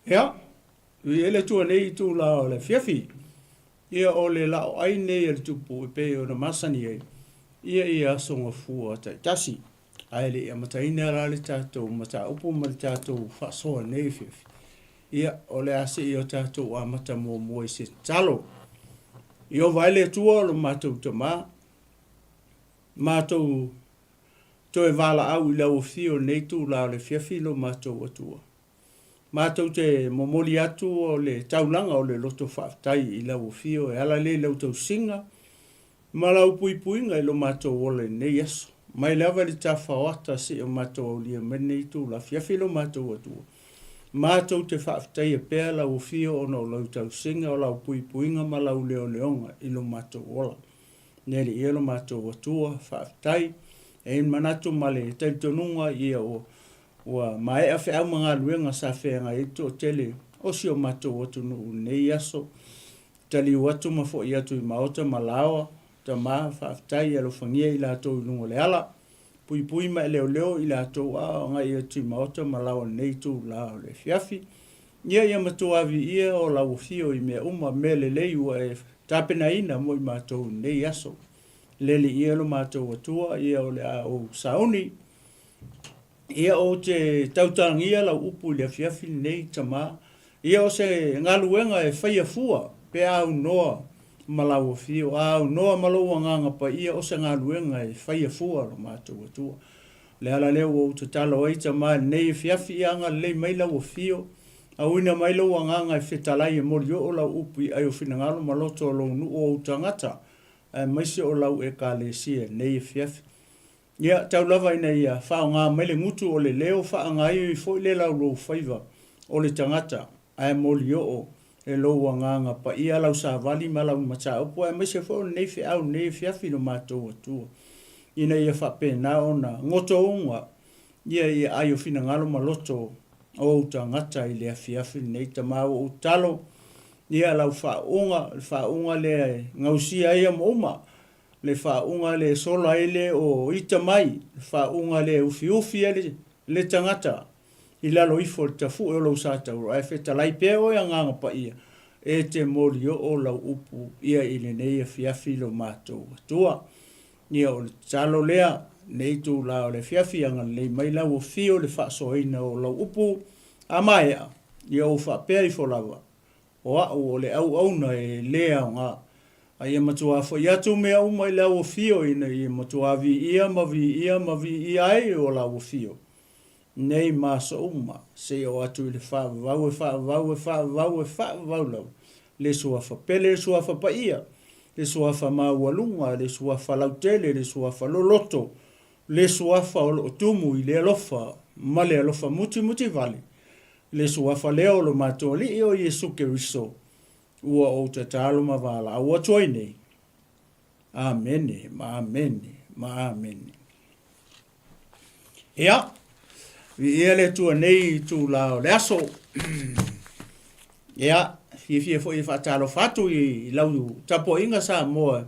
Ia, ele tua nei tu la o le fiafi. Ia o le la o ai nei le tupu e pe o na masani e. Ia songa fua ta tasi. Ai le ia mataina la le tātou, mata upu ma le tātou whasoa nei fiafi. Ia o le ase i o tātou a mata mo i se talo. I o vai le tua lo mātou ta mā. Mātou to e wala au i lau fio nei tu la o le fiafi lo mātou atua. Mātou te momoli atu o le taulanga o le loto whaatai i lau fio e ala le lau tau singa. Ma lau pui puinga i lo mātou ole nei aso. Mai lewa li ta whawata si o mātou au lia mene i tu la fiafi lo mātou atua. Mātou te whaatai e pēr lau fio o no lau tau singa o lau pui puinga ma lau leo leonga i lo mātou ola. Neri i lo mātou atua whaatai. E in manatu male tautonunga i o ua mai a whea mga luenga sa whenga i tō tele o si o mātou atu nuu nei aso. Tali watu ma fo i atu i maota ma lawa, ta maa whaatai alo whangia i la tō i lungo le ala. Pui pui ma leo leo i la tō a ngai atu i maota ma lawa nei tō la o le fiafi. Ia matu avi ia o la ufio i mea uma mele lei ua e tapena ina mo i mātou nei aso. Leli ia lo mātou atua, ia o le a o sauni. Ia o te tautangia lau upu le fiafi nei tama. Ia o se ngaluenga e whaia fua, pe au noa malau fio, au noa malau nganga pa ia o se ngaluenga e whaia fua lo mātou atua. Le ala leo o te talo ai tama nei fiafi ia anga lei mai lau fio. Au ina mai lau nganga e whetalai e mori o lau upu i ai o finangalo maloto o lau nu o tangata. Maise o lau e ka le sia nei fiafi. Ia tau lava ina ia whao ngā mele ngutu o le leo wha ngā i fwoi le lau rou whaiva o le tangata ai moli o e lou a nganga pa ia lau sa vali ma lau mata upo e maise fwoi nei fi au nei fiafi no mātou atua. Ina ia whape na o na ngoto unga ia ai o fina ngalo maloto o tangata i le fiafi nei tamau o talo. Ia lau whaunga le ngausia ia mouma. Le whaunga le sola ele o ita mai. Whaunga le ufi le tangata. I lalo ifo le tafu e lau sātau. Ai wheta lai pēo ia nganga pa ia. E te mori o lau upu ia i le neia fiafi lo mātou atua. Ia o le talo lea nei tū lao le fiafi anga le mai lau o fio le whaasoina o lau upu. Amaia. Ia o whapea i folawa. O au o le au na e lea ngā. A ia matua fo ia tu mea uma i lau o fio ina i matua vi ia ma vi ia e o lau o fio. Nei maso uma se o atu i le whaavau lau. Le sua whapele, le sua whapaia. Le sua whamaualunga, le sua whalautele, le sua whaloloto. Le sua whaolotumu i le alofa, ma le alofa muti vale. Le sua leo lo mātou li o Yesu Keriso. Ua o te tālo mavala. Ua toi nei. Amene, ma amene. Ia. Vi ia le tua nei tu lao le aso. Ia. Fie fo i whatalo fatu i lau tapo inga sa moa.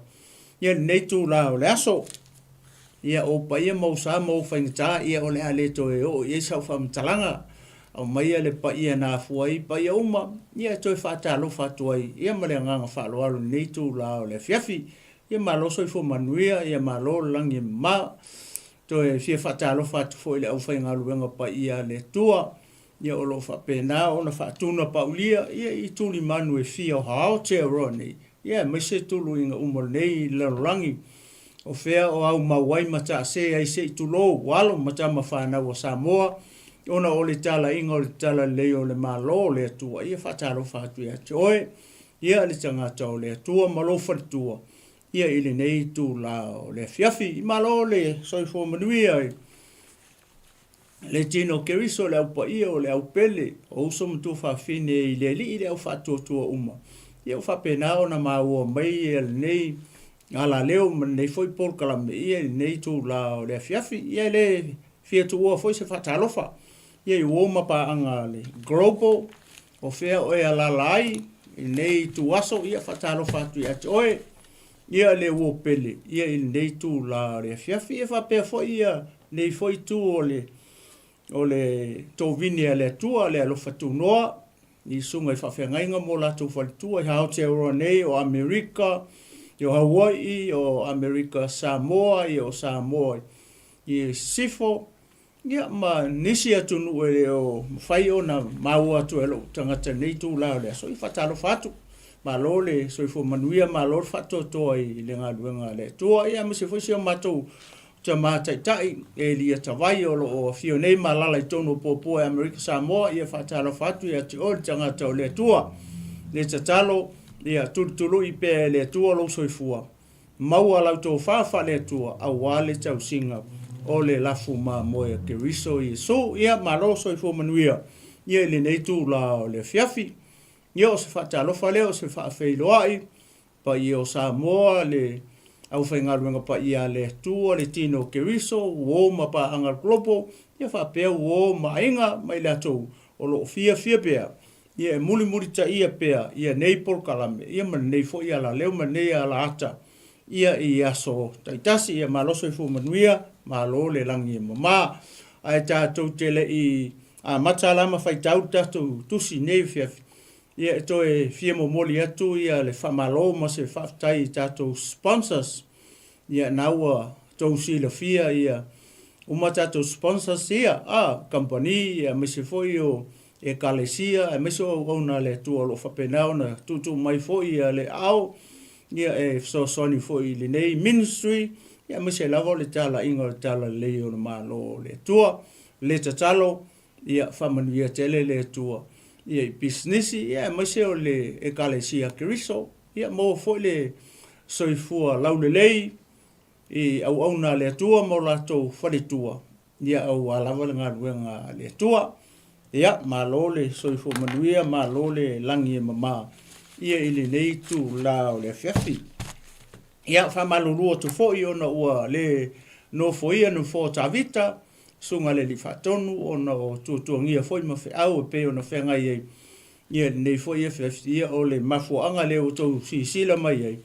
Ia nei tu lao le aso. Ia o pa ia mau sa mau whaingata. Ia o le ale toe o. Ia sau whamtalanga. Au mai le pa ia na fuai pa ia uma ia toi fatalo fatuai ia male nganga falo alu nei tu la le fiafi ia malo soi fo manuia ia malo langi ma toi fie fatalo fatu fo ile au fai ngaluenga pa ia le tua ia o lo fa pena ona fa tuna paulia ia I tuli manu e fia hao te roni ia mai se tulu inga uma nei le rangi o fea o au mawai mata se ai se tulo walo mata mafana wa Samoa ona o le tala inga o le tala leo le malo le atua. Ia whataro whatu ia toe. Ia le tangata o le atua malo whatua. Ia ili nei tu la o le fiafi. I malo le soifo manuia. Le tino keriso le au pa ia o le au pele. O uso mtu whawhine I le li I le au whatua tua uma. Ia whapena o na maua mai e le nei. Ala leo nei foi por kalame. Ia nei tu la o le fiafi. Ia le fia tua foi se whatalofa. Ia I woma pa anga le global o fea o e alalai I nei tu aso ia whatalo whatu I ati oe ia le wo pele ia I nei tu la le fiafi e whapea fo ia nei foi tu o le tovini le tua le alofa tu noa i sunga i whawhengainga mo lātou whalitua i Aotearoa nei o Amerika, i o Hawaii, o Amerika Samoa, i o Samoa i sifo, ia ma nisi atu nu e o whai o na mau atu e lo tangata nei tū lao lea. So i whatalo whatu, ma lo le so i fo manuia ma lo whato toa i le ngā luenga le. Tua ia ma se fwisi o matou ta mātai tai e lia tawai o lo o fio nei ma lala i tono pōpō e Amerika Samoa ia whatalo whatu ia te o le tangata o le tua. Le tatalo ia tulu i pe le tua lo so i fua. Maua lau tō whawha le tua a wale tau singa o le lafu ma moe ke riso i so ia ma lo so i fo manuia ia le nei tū la o le fiafi ia o se whatalofa leo se whaafeiloai pa i o Samoa le au whaingaruenga pa ia le tua le tino ke riso o ma pa angar globo ia whapea o ma inga mai le atou o lo fia pea ia muli ta ia pea ia nei polkalame ia ma nei fo ia la leo ma nei ala ata ia i aso taitasi ia maloso i fu manuia ma lo le langi mama ai tātou te le i a matalama whai tau tātou tusi nei fiafi ia to e fia mo moli atu ia le whamalo ma se whaftai tātou sponsors ia naua tau si la fia ia uma tātou sponsors ia company ia me se foi o e kalesia e me so ona le tua lo whapenao na tutu mai foi ia le au ia e so soni foi le nei ministry ia me se lavo le tala ingo le tala leo na malo le tua le tatalo ia whamanuia tele le tua ia business ia me se o le e kalesia kiriso ia mo foi le soifua laule lei i au auna le tua mo lato whare tua ia au alava le ngaruenga le tua ia malo le soifua manuia malo le langi e mama ia ili nei tu lao le fiafi. Ia whamalurua tu foi ona ua le no foi anu fo tavita, sunga le li whatonu ona o tuangia foi ma au e pe ona whenga iei. Ia nei foi e fiafi ia o le mafuanga le o tau sisila mai iei.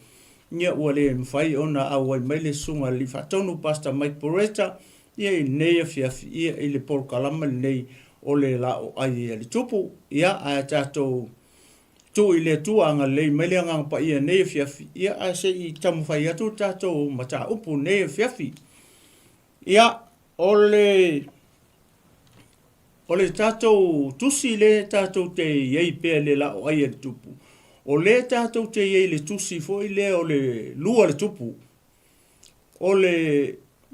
Ia ua le mwhai ona au ai mai le sunga li whatonu pasta Mike Poreta, ia i nei e fiafi ia i le polkalama nei o le la o ai e li tupu. Ia a tātou tu i le tuanga le meleanga pa ia nei fiafi ia a se i tamu fai atu tātou mata upu nei fiafi ia ole tātou tusi le tātou te iei pēr le la o ai le tupu o le tātou te iei le tusi fo i le o le lua le tupu o le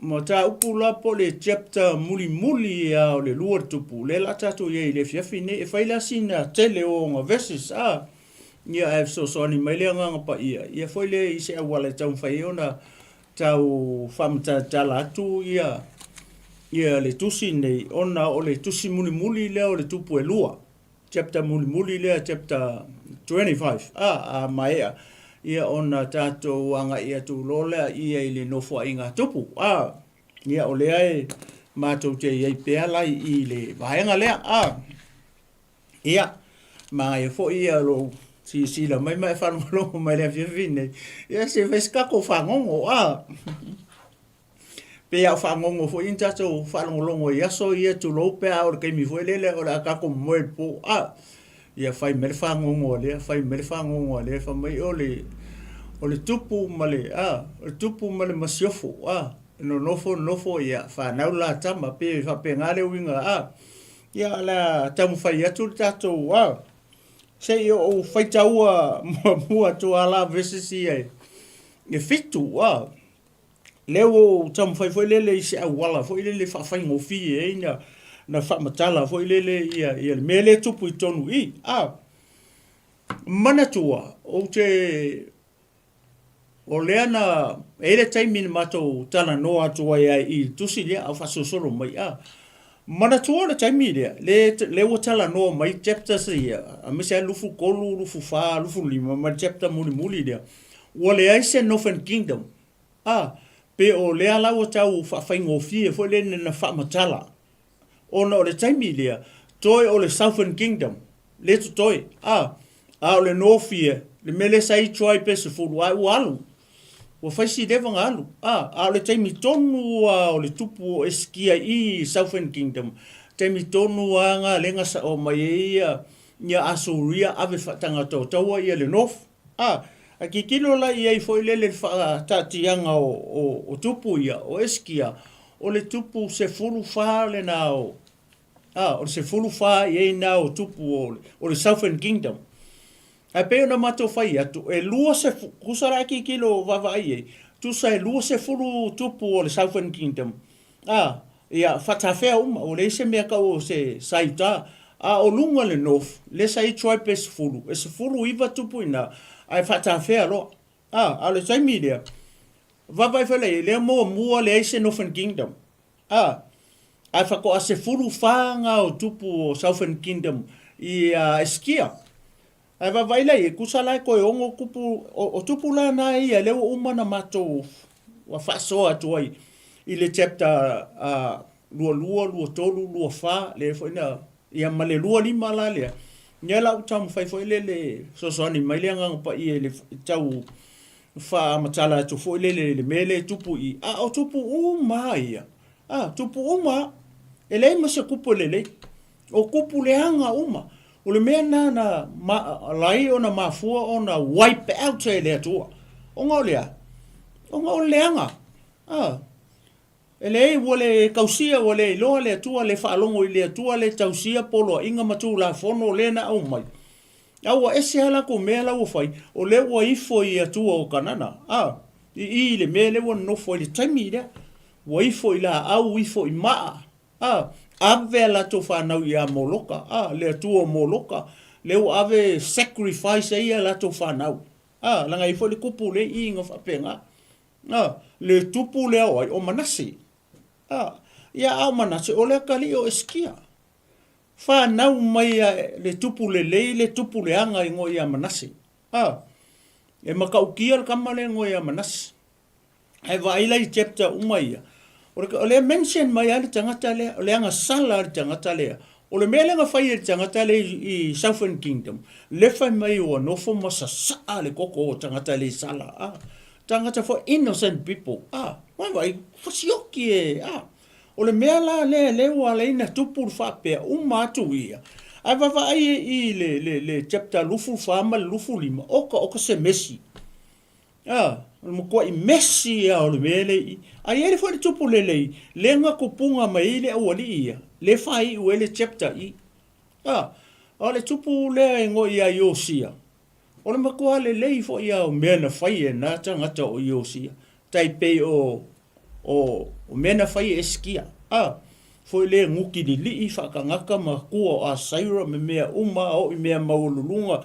mata upu la po le chapter muli ia o le lua le tupu le la tātou iei le fiafi nei e faila sina tele o ngā verses ia e so ni mai le nganga pa ia foi le i se awale tau whai ona tau whamta tala atu ia le tusi nei ona o le tusi muli leo le tupu e lua chapter muli lea chapter 25 a maea ia ona tātou anga ia tu lolea ia i le nofo inga tupu ia o lea e mātou te iei pēa lai i le vahenga lea ia ma e fo ia lo si la mai whanongo mai le fiafine. Ia se veskako whanongo Pe au whanongo fo in tātou whanongo ia so ia tu lo pe au keimi fo lele o la kako moe po ia fai mere whanongo le fai mere whanongo le fa mai o le tupu male o le tupu male masiofo no nofo ia whanau la tama pe ngare winga ia la tamu fai atu tātou se o faitaua mua to ala versus e fitu leo tam foi lele se wala foi lele fa ngo fi na fa matala foi lele ia mele tupu tonu mana tua o te o leana ele taimi mato tana no atua i tusi le au fa sosoro mai mana tua le taimi le o tala no mai chapter ia a misa lufu kolu lufu fa lufu lima ma chapter muli dia o le aise Northern Kingdom pe o le ala o tau fa faingo fie fo le na fa matala ona o le taimi dia toi o le Southern Kingdom le toi o le Northie le mele sai toi pe se fu walu o faisi deva ngalu a le taimi tonu o le tupu eskia i Southern Kingdom taimi tonu nga lenga sa o mai ia asuria ave fatanga taua ia le nof. A kikilo la ia i foi lele tatianga o tupu ia, o eskia, o le tupu se fulu wha le na o, o se fulu wha i na o tupu o le Southern Kingdom. A peo na mato whai atu, e lua se, kusara kikilo vavai e, tu sa e lua se fulu tupu o le Southern Kingdom. Ia whatawhea o le se mea kau o se saita, o lunga le north, le sa i tribe e se fulu, iwa tupu ina, ai whatawhea lo. A le taimi lea, vavai whele, lea mua le se Northern Kingdom. Ai whako a se fulu whanga o tupu o Southern Kingdom i eskia. Ai vavai lei, kusalai koe ongo kupu, o tupu la na ia leo umana mato wa whasoa tuai. I le chapter lua tolu, lua wha, le whaina, ia male lua lima la lea. Nia lau tamu whai le sosoani mai lea ngangpa i le tau wha matala atu fo le mele tupu i. O tupu uma ia. Tupu uma, e lei ma se kupu le. O kupu le hanga uma. O le mea na lai o na mafua o na wipe out e lea tua. O ngau lea. O ngau leanga. E lei wale kausia wale loa lea tua le whaalongo i lea tua le tausia polo inga matu la fono lena au mai. Aua ese hala ko mea lau whai o le wa ifo i atua o kanana. I le mea le wa nofo i le taimi lea. Wa ifo i la au ifo i maa. Ave la to whanau i a moloka. Le atua moloka. Leo ave sacrifice i a la to whanau. Langa ifo le kupu le i inga whapenga. Le tupu le au ai o manasi. Ia au manase o le kali o eskia. Whanau mai le tupu le tupu le anga i ngoi a manase. E makaukia le kamale ngoi a manase. Ai vaila i chapter umai. O le mention mai ale tangata le, o le anga sala ale tangata le. O le mele nga whai ale tangata le i Southern Kingdom. Le whai mai o nofo masa saa le koko o tangata le sala. Tangata for innocent people. Vai fasioki e. O le mea la le wale ina tupu whapea umatu ia. Ai vava ai i le chapter lufu whama le lufu lima. Oka se mesi. Mukua i mesi o le mele i. Ai ele fwere tupu le nga kupunga mai le awali ia. Le whai u ele chapter i. O le tupu le ngo ia Iosia. O le makua le fo ia o mea na whai e nā tangata o Iosia. Taipei o mena whai eskia. Foi le nguki ni li whakangaka ma kua a saira me mea uma o i mea maululunga.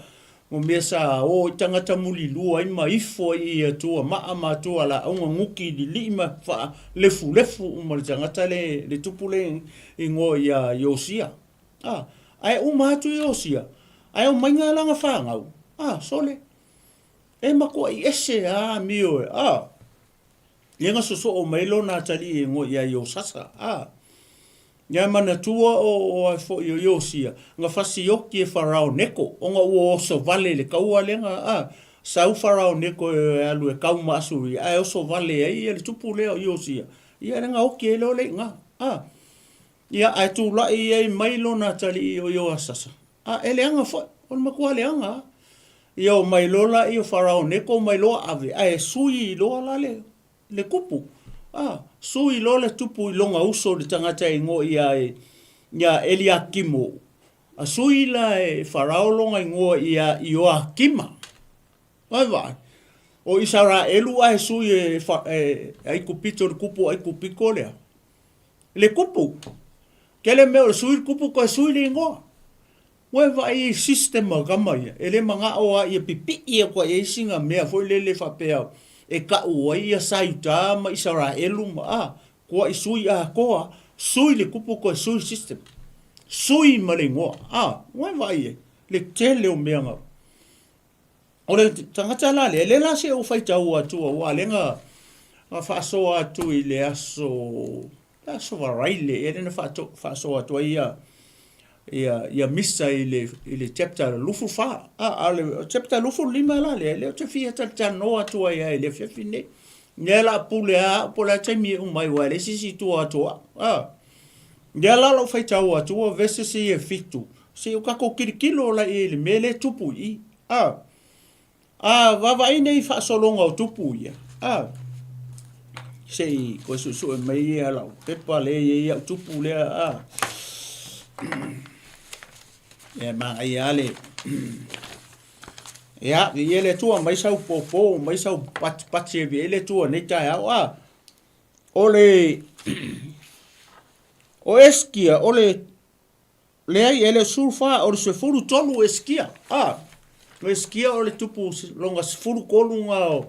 Mo mea sa o tangata muli lua ima ifo i atua maa tua la aunga nguki ni li ma wha lefu uma le tangata le tupu le ingo i a Iosia. Ai uma atu Iosia. Ai o mainga langa whangau. Sole. E makua i ese mio e. Yenga soso o mailo na tali ngo ia Iosasa. Nya mana tua o fo Iosia. Nga fasi yoki e Farao Neko. Onga ua oso vale le kaua lenga. Sau Farao Neko e alu e kau masuri. Ai oso vale e ia le tupu leo Iosia. Ia renga oki e leo le nga. Ia ai tu la i mailo na tali o Iosasa. Ele anga fo. On makua le anga. Ia o mailola i o Farao Neko mailoa ave. Ai sui loa la le. Le kupu. Sui lo le tupu i longa uso le tangata i ngo ia Eliakimo. Sui la e Farao longa i ngo ia Ioakima. Vai. O isara elu ai sui ai kupito le kupu ai kupiko lea. Le kupu. Kele meo le sui kupu ko sui le ngo. Vai sistema gama ia. Ele manga o ia pipi ia ko ia singa mea foi le whapea. E ka ua ia saita ma isara elu ma kua isui koa sui le kupu ko sui system sui ma le ngoa vai le tele o meanga o le tangata la le la se o faita ua tua wa lenga fa atu i le aso varaile e le fa so atu ia missa i le chapter lufu fa le chapter lufu lima la le te fia ta no atu ia le fefine nela pula temi mai wa le sisi tu atu nela lo fai tau atu verse si e fitu se o kako kirikilo la e le mele tupu i. Vava i nei whaasolonga o tupu ia. Se ko su e mai ia lau. Pepa le ia o tupu lea. E maa i ale. Ia, vi ele tua mai sau popo, mai sau pati vi ele tua nei tai au. Ole o eskia, ole lei ele sulfa o se furu tolu eskia. O eskia ole tupu longa se furu kolunga o.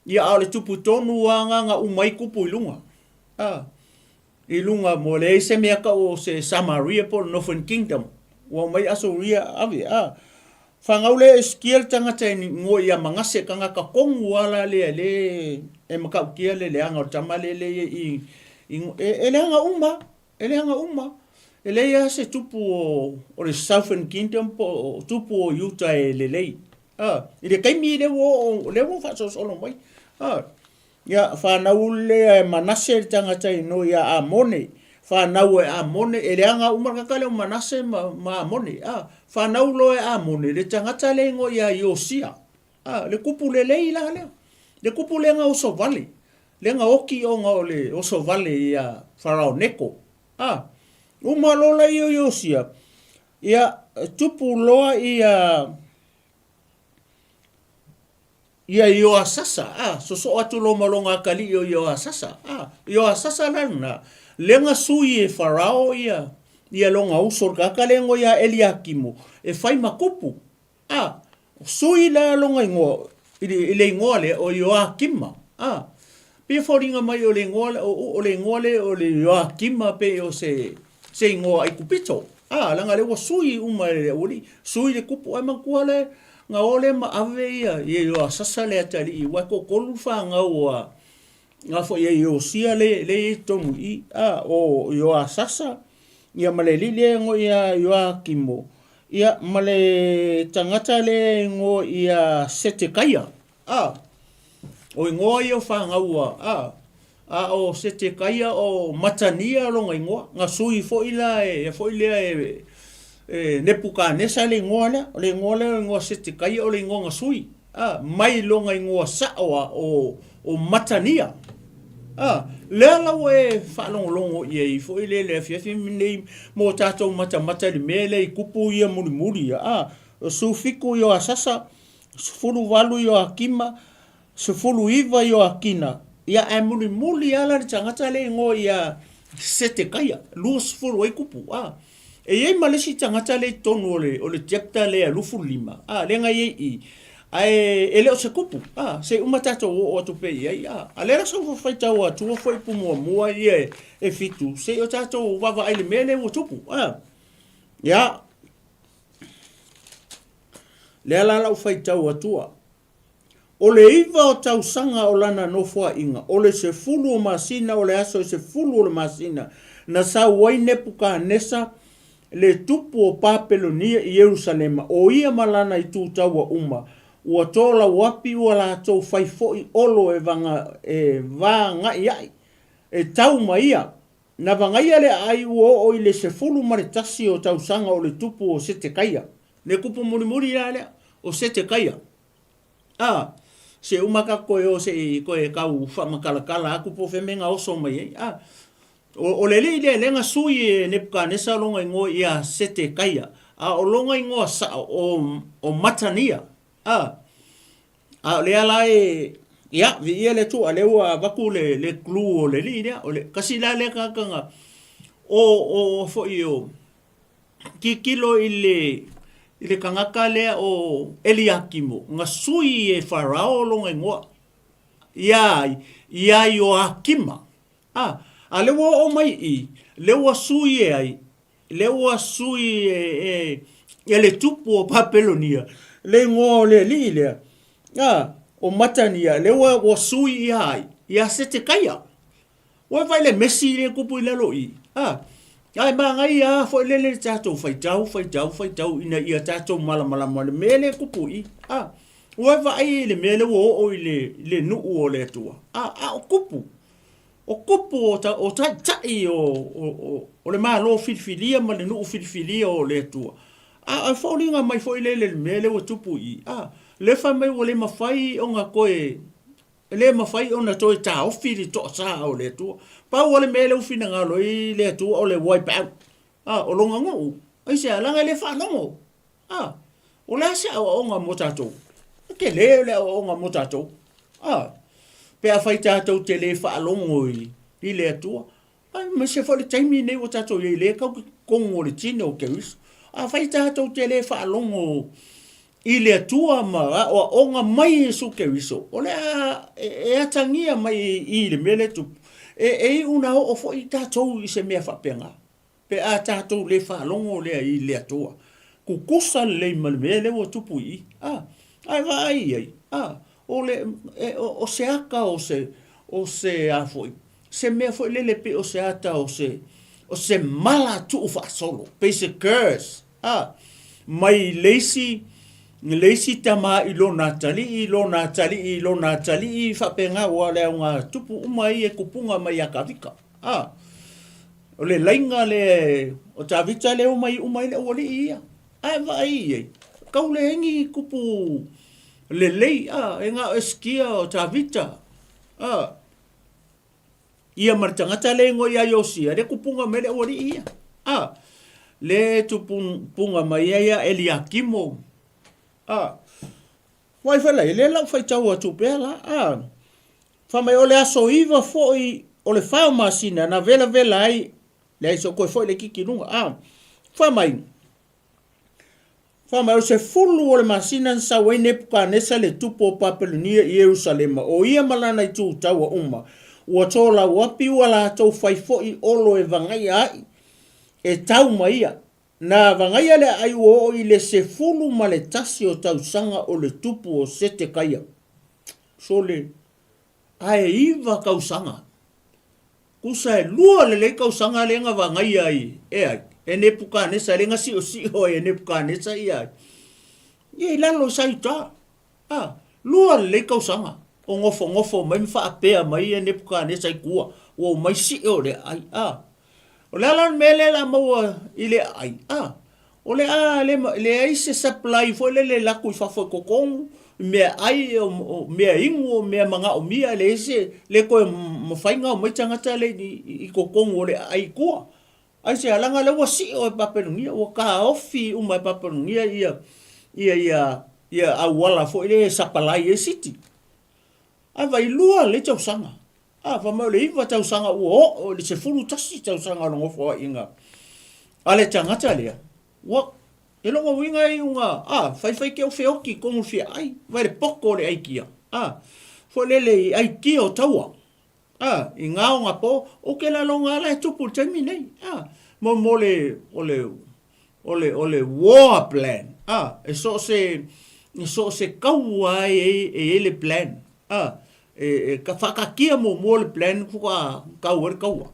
Ia ole tupu tonu nga umai kupu ilunga. Ilunga mo le se mea ka o se Samaria po Northern Kingdom. Wa mai aso ria avi. Whangaule eskia tangata ni ngo ia mangase kanga ka kongu wala le e makau kia le anga o tamale le i ele anga uma. Ele hanga uma. Ele ia se tupu o le Southern Kingdom po tupu o Utah e lelei. Ile kaimi le wo fa so mai. Ia whanau le manase tangata no ia amone. Whanau e amone. Ele hanga uma kakale o manase ma amone. Whanau lo e amone. Le tangata le ngo ia Iosia. Le kupu lelei la leo. Le kupu le nga oso vale. Le nga oki o nga ole oso vale ia Farao Neko. Uma lola i o Iosia. Ia tupu loa ia Ioasasa. So atu lo malonga kali i Ioasasa. Ioasasa lana. Lenga sui e Farao ia longa usor kakalengo ia Eliakimu. E fai makupu. Sui la longa ingo. Ile ingoa le o Ioakima. Pe foringa mai o le ngole o le Ioakima pe o se ingoa ai kupito. Langa le wa sui uma le uri. Sui le kupu ai makua le nga ole ma ave ia. Ioasasa le atali i wako kolufa nga ua. Nga fo ia Iosia le tomu i. O Ioasasa. Ia male lile ngo ia Ioakimo. Ia male tangata le ngo ia Setekaya. O ingoa ia whangaua. O Setekaya o Matania longa ingoa. Nga sui fo ila Nebukanesa le ingoa lea. O le ingoa lea ingoa Setekaya o le ingoa nga sui. Mai longa ingoa saoa o Matania. Lea lau e whalongolongo ia i fo ile le fiafi minei mo tātou mata li mele i kupu ia muri. Sufiku i o asasa, sufuru walu i o akima, sufuru iwa i o akina. Ia e muri ala ni tangata le ngo ia Setekaya, lua sufuru ai kupu. E iei malesi tangata le tonu o le chapter le a lufu 5. Lenga iei i. Ele o se kupu. Se umatato o tupe ia. Alera sa fai tau atu foi mua ia e fitu. Se o tato vava ai le mele o tupu. Ya. Le ala fai tau atua. O le iwa o tau sanga o lana nofua inga. O le se fulu o masina o le aso se fulu o le masina. Na sa wai Nebukanesa le tupu o Papelonia i Jerusalema. O ia malana i tu tau a uma. Ua tola wapi ua la tau fai foi olo e vanga iai. E tau maia. Na vanga ia le ai ua o ile se fulu maritasi o tau sanga o le tupu o Setekaya. Le kupu muri ia lea o Setekaya. Se umaka koe o se koe kau whamakalakala aku po whemenga oso mai. O le lenga sui e Nebukanesa longa ingo ia Setekaya. O longa ingo sa o Matania. Le ala ia vi ia le tu ale wa vaku le klu o le linia o le kasi la le kakanga o fo io ki kilo ile kangaka le o Eliakimo nga sui e Farao longa ngoa ia Ioakima ale wo o mai i le wa sui e ai le wa sui e le tupu o Papelonia le ngo le lile o Matania le wa sui ai ia Setekaya wa vai le mesi le kupu le loi ai mangai fo le tato fai tau ina ia tato mala mele kupu i wa vai le mele wo o le nu o le tua o kupu o kupu o tai o le malo filfilia ma le no filfilia o le tua a faulinga mai foi le mele o tupu i le fa mai o le mafai o nga koe le mafai ona to ta o fili to sa o le tua pa o le mele o fina nga lo i le tua o le wipe out o longa ngo ai se langa le fa no o la se o nga motato ke le o nga motato pe a fai tātou te le whaalongo i le atua. Ai, me se whale taimi nei o tātou i le kau kongo le tine o ke wiso. A fai tātou te le whaalongo i le atua ma o onga mai e su ke wiso. O le e atangia mai i le mele tupu. E una o fo i tātou i se mea whapenga. Pe a tātou le whaalongo le i le atua. Kukusa le mele o tupu i. Ai vai. O se aka o se a foi se me foi lele pe o se ata o se mala tu fa solo pe se curse mai leisi tama i lo natali fa penga wa le nga tupu mai e kupunga mai akavika o le lainga le o tavita le umai le oli ia ai vai kau le ngi kupu lei enga eskia o tavita ia martangata le ngo ia yosia le kupunga mele ori ia le tupunga mai ia Eliakimo wai fala le la fai tau atu pela fa mai ole aso iva foi ole fa masina na vela ai le so ko foi le kikinunga fa mai o se fulu o le masina sa wene puka nesa le tupo Papelunia i Jerusalema. O ia malana i tū taua uma. Ua tōla wapi ua la tau whaifo i olo e vangai ai. E tau maia. Na vangai ale ai o i le se fulu ma le tasi o tau sanga o le tupu o sete kaia. So le ae iwa kau sanga. Kusa e lua le le kau sanga le nga vangai ai. E ai. E ne puka nesa le nga si o e ne puka nesa ia. Ie lalo sai ta. Lua le kau sanga. O ngofo mai mwha apea mai e ne puka nesa i kua. O mai si o le ai. O le alan me le la maua i le ai. O le le ai se supply fo le laku i fafo kokong. Mea ai mea ingu mea manga o mia le ese le koe mawhainga o mai tangata le i kokong o le ai kua. Ai se alanga le wasi o Papelunia o ka ofi uma Papelunia ia awala fo ile sapalai e city. Ai vai lua le tau sanga. Fa mau le iwa tau sanga o le se fulu tasi tau sanga no fo inga. Ale tangata le. Wa e longa winga i unga fai ke o feoki komu fi ai vai le poko le ai kia. Fo le ai kia o taua. I ngā o ngā po, o ke la longa ala e tupu taimi nei. Mo le war plan. E so se kaua e le plan. Ka whakakia mo le plan kuka kaua.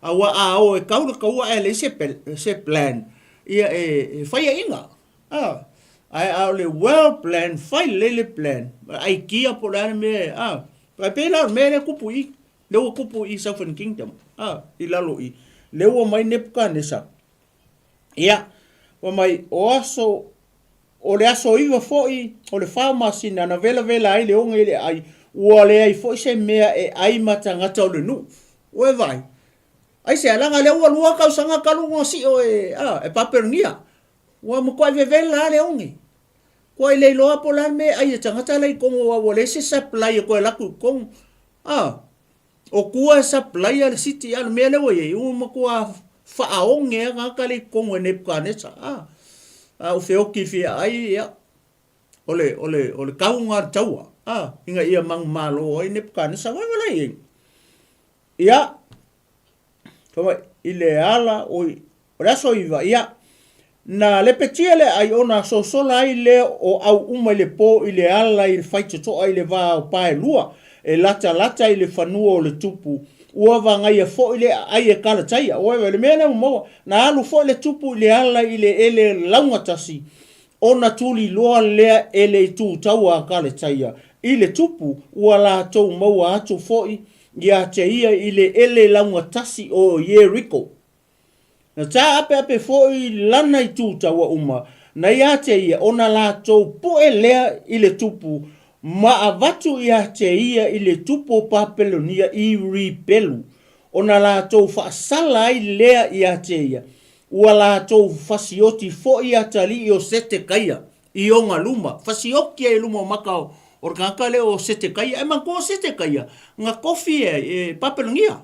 O e kaua e le se plan. Ia e whaia inga. Ai le well plan, whai le plan. Ai kia po lana me. Ai pēla me le kupu i. Lewa kupu i Southern Kingdom. I lalo i. Lewa mai Nebuchadnezzar. Ia. Wa mai o le aso iwa foi, o le whaumasina na vela ai le onga ile ai. Ua le ai foi se mea e ai matangata o le nu. Ue vai. Ai se alanga lewa lua kau sanga kalunga si o e Papelunia. Ua mukua vela le ongi. Kua i leiloa po lan me ai e tangata lai kongo wa wale se supply e koe laku kongo. O kua supply al city al mea lewa ye. Uma kua whaaonge a ngaka le kongo e Nebuchadnezzar. O feoki fia ai ia. Ole kaunga taua. Inga ia mang malo ai Nebuchadnezzar. Wai wala ye. Ia. Kama ile ala o raso iwa ia. Na le petia le ai ona so sola ai le o au uma le po i le ala i le whaitoto ai le vā o pae lua. E lata i le whanua o le tupu. Ua ngai e fo i le ai e kalataia. Oewe le mea moa. Na alu fo i le tupu i le ala i le ele laungatasi. Ona tuli loa lea ele i tū taua kalataia. I le tupu ua la tau maua atu fo i. ia te ia i le ele launga tasi o Jericho. Na tā ape foi lana i tūta wa uma, na ia te ia ona la tau po e lea i le tupu, ma a vatu ia te ia i le tupu o Papelonia i ripelu. Ona la tau whaasala ai lea ia te ia. Ua la tau whasioti fo ia tali i o sete kaia, i o ngā luma. Whasioki e luma o makao, o kaka leo o sete kaia, e man ko sete kaia, ngā kofi e Papelonia.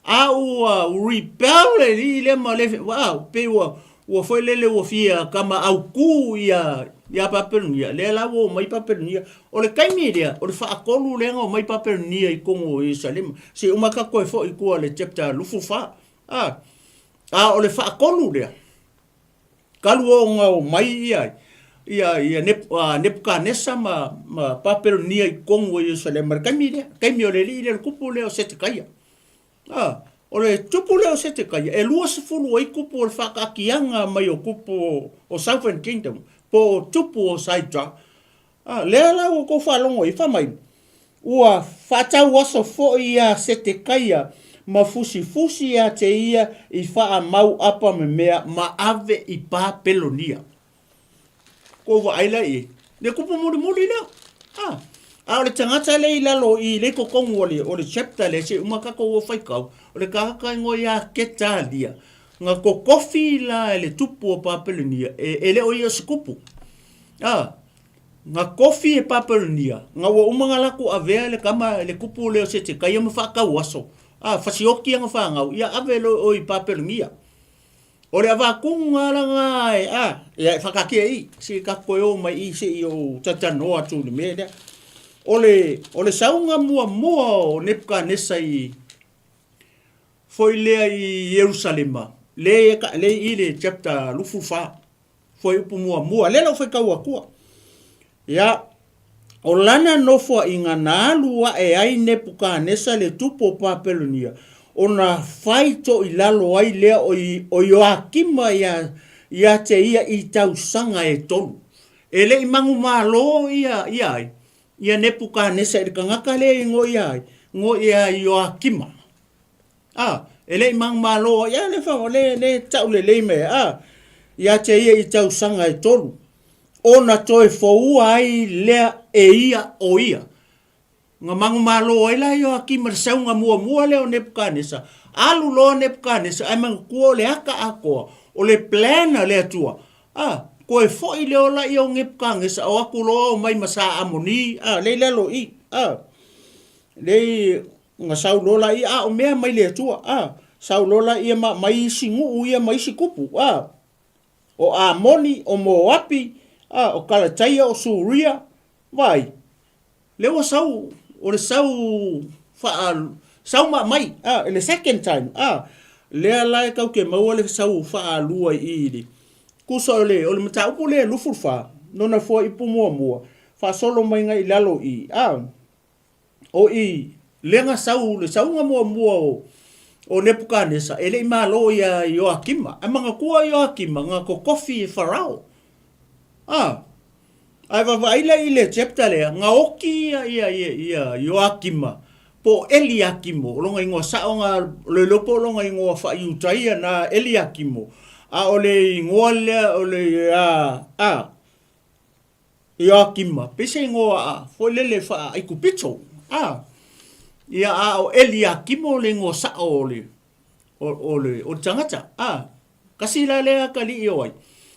A ua repel li le ma le wow pe ua foi lele ua fia kama au ku ia Papelonia le la wo mai Papelonia o le kaimi dia o le fa akolu le ngo mai Papelonia i kongo i Salem se uma ka ko fo i ko le chapter lufu fa o le fa akolu le kalu o nga mai ia Nebukadnesa ma Papelonia i kongo i Salem kaimi o le li le kupu le o sete kaia o le tupu leo sete kaia, e lua se fulu o i kupu o le whakakianga mai o kupu o Southern Kingdom, po o tupu o Saitra. Lea lau o kou whalongo i whamai, ua whatau aso fo i a sete kaia, ma fusi a te ia i wha mau apa me mea ma ave i Papelonia. Ko wa aila i, le kupu muri leo. O le tangata le i lalo i le kokongu o le chapter le se umakako o whaikau, o le kahaka ingo ia ketalia. Nga ko kofi la e le tupu o Papelonia, e le o ia sikupu. Nga kofi e Papelonia, nga wa umanga lako avea le kama le kupu leo se te kaya mawhakau aso. Fasioki anga whangau, ia ave lo o i Papelonia. O le avakunga langa ia whakakia i, si kako e o mai i se i o tatanoa tu ni mea. O le saunga mua o Nebukadnesa i foi lea i Jerusalema. Le i le chapter lufu fa. Foi upu mua. Le lau foi kaua kua. Ia, o lana nofua i ngā nālua e ai Nebukadnesa le tupo Papelonia. O na whaito i lalo ai lea o Joakima ia te ia i tausanga e tonu. E le i mangu malo ia ai. Ia Nebukadnesa i kangaka le ngo ia Joakima. Ele mang malo ia le fa le tau le me ia te ia i tau sanga i tolu. Ona toe fo ai le ia o ia. Nga mang malo ai la Joakima sa nga mua le o Nebukadnesa. Alu lo Nebukadnesa ai mang ko le aka ako o le plana le atua. Ko e fo i le ola i o Nebukadnesa o aku lo mai masa amoni le lo i le nga sau lola i o mea mai le atua sau lola i mai singu ia mai sikupu o Amoni o Moapi o Kalataia o Suria vai le o sau o le sau mai le second time le ala kau ke mau le sau fa lua i di kuso le o le mata upu le lufufa nona fo ipu mua fa solo mai ngai lalo i o i lenga sau le sau nga mua o Nebukadnesa ele malo ia Joakima amanga kua Joakima nga ko kofi farao ai va ile chapter le nga oki ia Joakima po Eliakimo longa ingo sa nga le lopo longa ingo fa yutaia na Eliakimo ole ngole ole Joakima pese ngo fo lele fa ikupito ia o Eliakimo le ngo sa ole o tangata kasila le akali i oi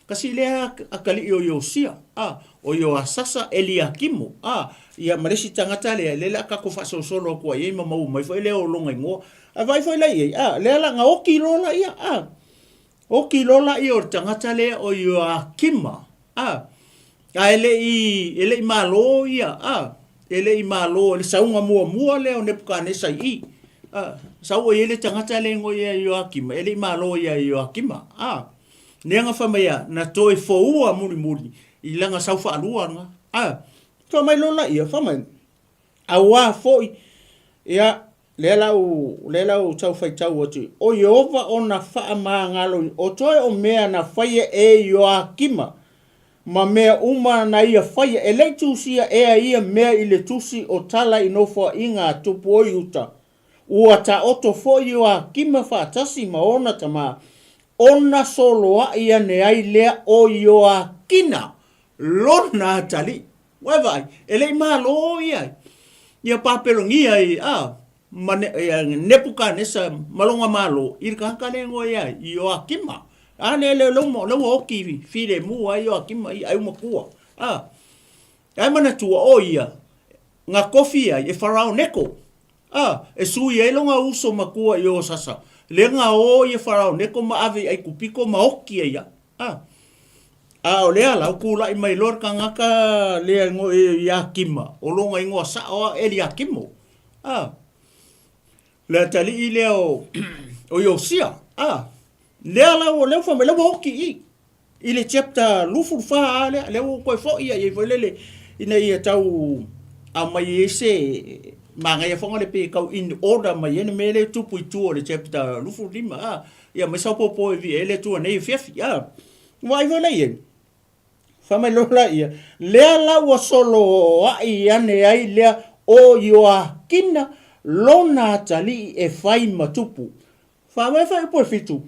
kasila akali i Yosia o Yoasasa Eliakimo ia maresi tangata le la ka ko fa solo ko ye mau mai fo le o longa ngo vai fo le le la nga o kilola ia o kilola i o tangata le o Joakima ele i malo ia ele i malo le saunga mua le o Nebukadnesa i sau ele tangata le ngo ia Joakima ele i malo ia Joakima nenga famaya na toi fo muri i langa sau fa aluanga to mai lola ia famai awa foi ia le lau tau fai tau atu o Yehova ona fa ma ngalo o toi o mea na fai e Joakima ma mea uma na ia whaia e lei tusia ea ia mea i le tusi o tala i no fo inga tupu o iuta. Ua ta oto fo i a kima whaatasi ma ona tama ona soloa ia ne ai lea o i o a kina lona atali. Wawai, e lei maa lo ia. Ia papelongia i nepuka nesa malonga malo irka kane ngo ia i o a kima. Ane le lo oki file mu ai o a kima i au makua. Ai mana tua o ia. Nga kofi ai e farao neko. E sui e longa uso makua i o sasa. Le nga o i e farao neko ma ave ai kupiko ma oki ia. O lea lau kula i mai lor ka ngaka lea ngo e ia kima. O longa ingoa sa o e lia kimo. Lea tali i lea o Iosia. Lea lau o leo whame leo oki i. I le chapter lufu wha lea leo koe fo ia i lele ina ia tau a mai ese manga ia whanga le pe kau in order mai ene mele tupu i tua le chapter lufu lima. Ia mai sau popo e vi ele tua nei fiafi. Wai vole ia. Whamai lola ia. Lea lau a solo ai ane ai lea o ioa kina lona tali e whai matupu. Whamai whai po fitu.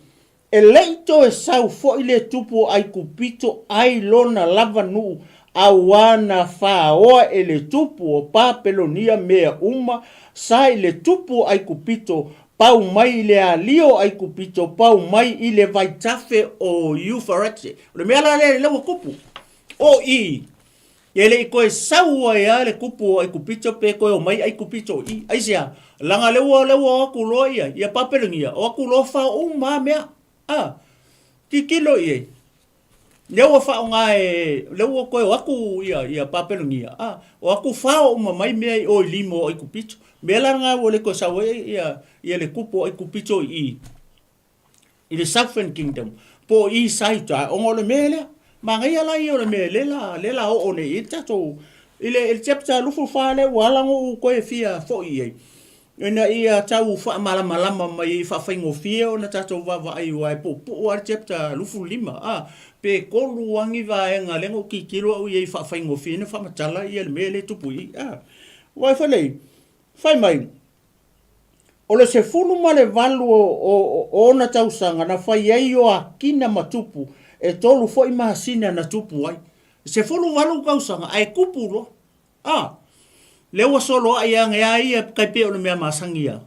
E leito e sau fo i le tupu ai kupito ai lona lava nuu a wana whaoa e le tupu o papelonia mea uma sa i le tupu ai kupito pau mai le alio ai kupito pau mai i le vaitafe o Euphrates. Le mea la le kupu. O i. Ye le koe saua ia le kupu ai kupito pe koe o mai ai kupito i. Aisia, langa lewa aku loa ia. Ia papelingia. O aku loa wha o maa mea. Kikilo ia. Lewa wha o ngā e. Lewa koe o aku ia papelingia. O aku wha o mai mea o limo ai kupito. Mea la ngā o le koe saua ia le kupu ai kupito i. I le Southern Kingdom. Po i saita. O ngole mea lea. Mangai ala i o le me lela o ne i tato. Ile chapter lufu whale walango koe fia fo i ei. Ina ia tau wha malama mai whawhaingo fia o na tato wawa ai wai po. Po o chapter lufu lima. Pe kolu wangi vaenga lengo ki kilo au i whawhaingo fia na whamatala i le mele tupu i. Wai whalei. Whai mai. O le se fulu ma le valu o na tausanga na whai ai o a kina matupu. E tolu fo i mahasina na tupu ai. Se fulu walu kausanga, ai kupu lo. Lewa solo ai ange ai e kai o le mea masangia.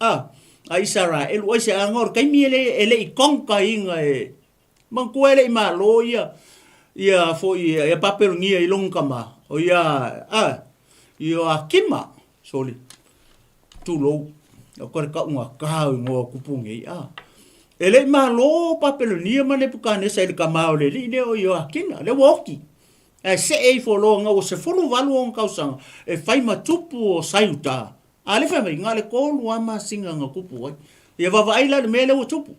A isara, elu oise angor, kai mi ele i konka inga e. Mangkua ele i malo ia. Ia fo ia papero ngia i longkama. O ia a kima. Soli. Tulo. O kore kaunga kahau ngoa kupungi. Ele malo papelonia ma le pukane sa le kamao le li o yo akina le woki e se e folo nga o se folo valu on kausanga e fai matupu o saiuta ale fa mai ngale ko lu ama singa nga kupu ai e va vai la me le tupu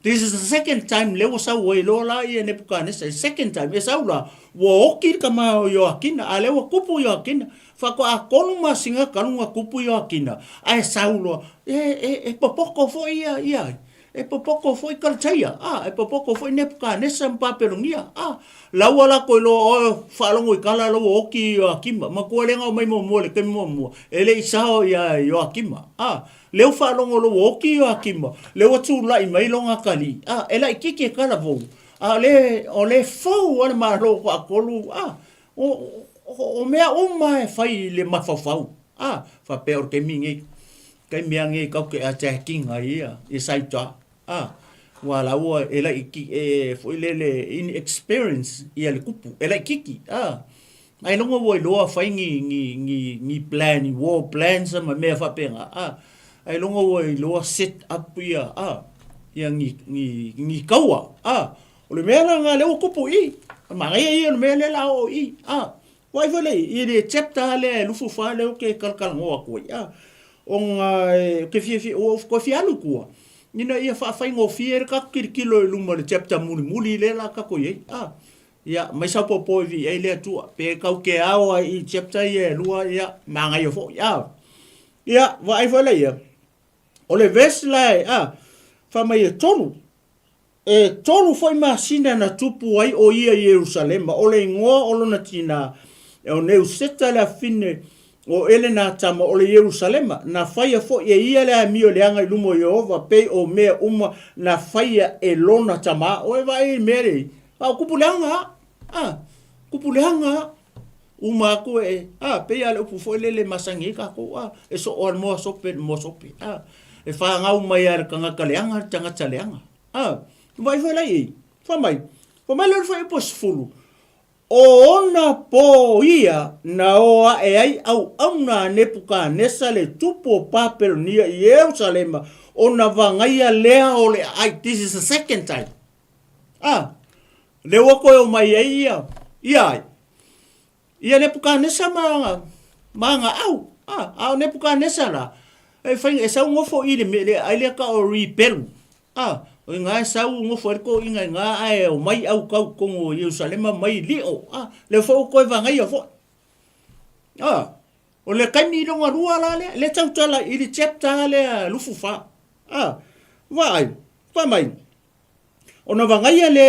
this is the second time le sa we lo la e ne pukane sa second time e sa ula woki kamao yo akina ale wo kupu yo akina fa ko a kolu ma singa kalunga kupu yo akina ai sa ulo e popoko fo ia e popoko foi kaltaia e popoko foi nepuka nesa mpapelongia lawa la ko lo falongo ikala lo oki akima makualenga mai mo le ke mo ele isao ya yo akima leu falongo lo oki akima leu tu lai mai longa kali ela ikiki kala vo le ole fo ole ma lo akolu o mea uma e fai le mafafau fa peor ke mingi kai miange ka ke attacking ai e saita wala wa ela iki foi le inexperience ia le kupu ela kiki ai longa wo lo fa ngi plan ni war plans ma me fa penga ai longa wo lo set up ia ngi kawa o le mela nga le kupu i ma ia le mela la o i wai vole i le chapter le lufu fa le ke kalkal ngo ko on ke fi o ko fi alu ko nina ia fa ngo fier ka kilo luma le chapter muli le la ka ko ye ya mai sa popo vi e le tu pe ka ke ao i chapter ye lua ya manga yo fo ya vai vole ia o le ves lai fa mai tonu e tolu foi masina na tupu ai o ia Jerusalema o le ngoa o lona tina e o neu seta la fine o ele na tama o le Jerusalema na faia fo e ia le amio le anga ilumo Jehova pe o mea uma na faia e lona tama o e vai mere pa kupuleanga kupuleanga uma ko e pe ale upu fo le masangi ka ko e so o mo sope e fa nga uma ia kanga kaleanga tanga taleanga vai foi lá aí foi mai lo foi posfulu o ona po ia na oa e ai au na nepuka nesa le tupo papel ni Jerusalema ona vangaia lea o le ai this is the second time le wako o mai ia nepuka nesa manga au nepuka nesa la e fai e sa ngofo ile le ai le ka o repel o nga sa ngofo ko inga nga ai o mai au kau kongo Jerusalema mai lio le fo ko va ngai fo o le kaimi no rua la le tautala ili chapter le lufufa vai pa mai ona va ngai le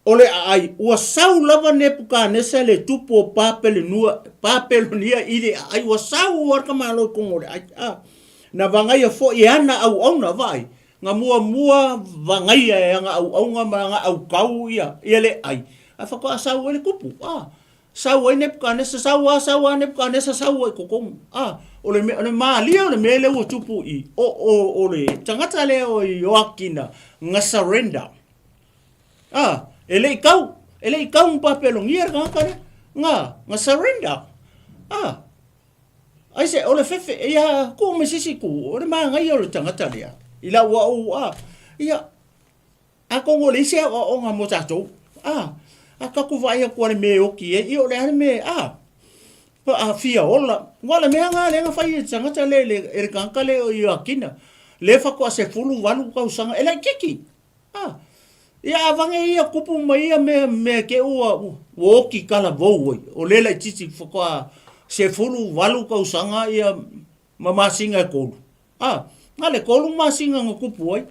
ole ai ua sau lava nepuka nesa le tupo papelonia ile ai ua sau warka malo kongo le na vangaia fo i ana au na vai nga mua vangaia nga au nga nga au kau ia le ai fa ko sau le kupu sau ai nepuka nesa sau nepuka nesa sau ai kokong ole ma lia ole mele o tupu i ole tangata le o Joakina nga surrender ele ikau papelongia nga surrender ai se ole fefe ia ko me sisi ku ole ma ngai ole tangata dia ila wa ia a kongo le se o nga mo tato a ka ku vai ko le me o ki e ole me pa fia ola wala me nga le nga fai tangata le kanka le o Joakina le fa ko se fulu walu ko sanga ele kiki ia avange ia kupu mai me ke o ki kala vo o lela titi fo se fulu walu ka usanga ia mamasinga kolu ngale kolu masinga ngukupu ai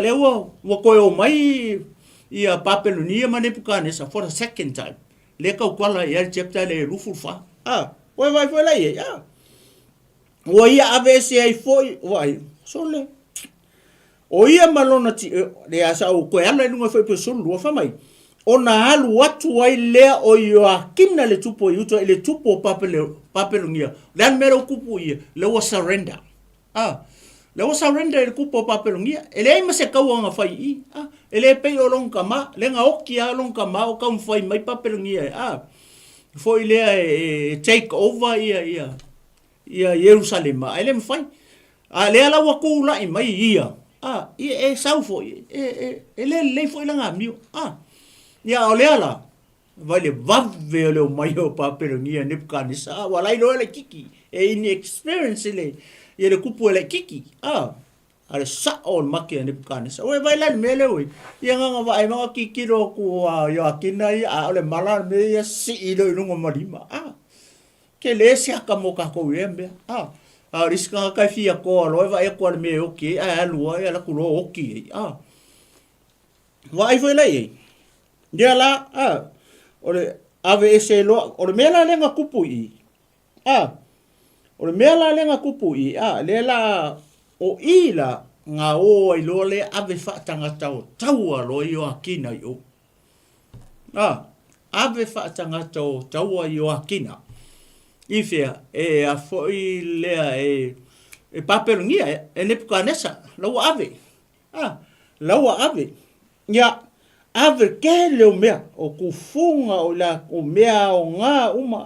le wo ko o mai ia papelonia manepuka nesa for the second time le ka kwala ia chapter le rufufa vai foi lá o ia avese ai foi vai sole o ia malona ti le asa o ko ala nunga foi pesulu lo fa mai ona alu watu ai lea o Joakina le tupo yuto le tupo papelungia dan mero kupu ia le wa surrender le wa surrender le kupo papelungia ele ai mase kau nga fai ele pe o long kama le nga oki a long kama o kam fai mai papelungia foi le take over ia Jerusalem ele me fai le ala wa ku la mai ia e sau foi ele foi langa mio ia ole ala vale vave le mai o papelonia nepuka nesa wala ilo le kiki e in experience le le kupu le kiki ale sa on makia nepuka nesa o vai la mele o ia nga vai ma kiki ro ku Joakina ia ole mala me ia si ilo no marima ke le se akamoka ko yembe riska ka fia ko lo vai ko me o ke lua ia la ku ro oki vai foi la dia la ole ave ese lo ole mela lenga kupu ole mela lenga kupu le la o ila nga o i lo le ave fa tanga tau lo Joakina yo ave fa tanga tau Joakina ifia a foi le papelonia nepuka nesa lo ave ya ave ke le mea o kufunga o la o mea o nga uma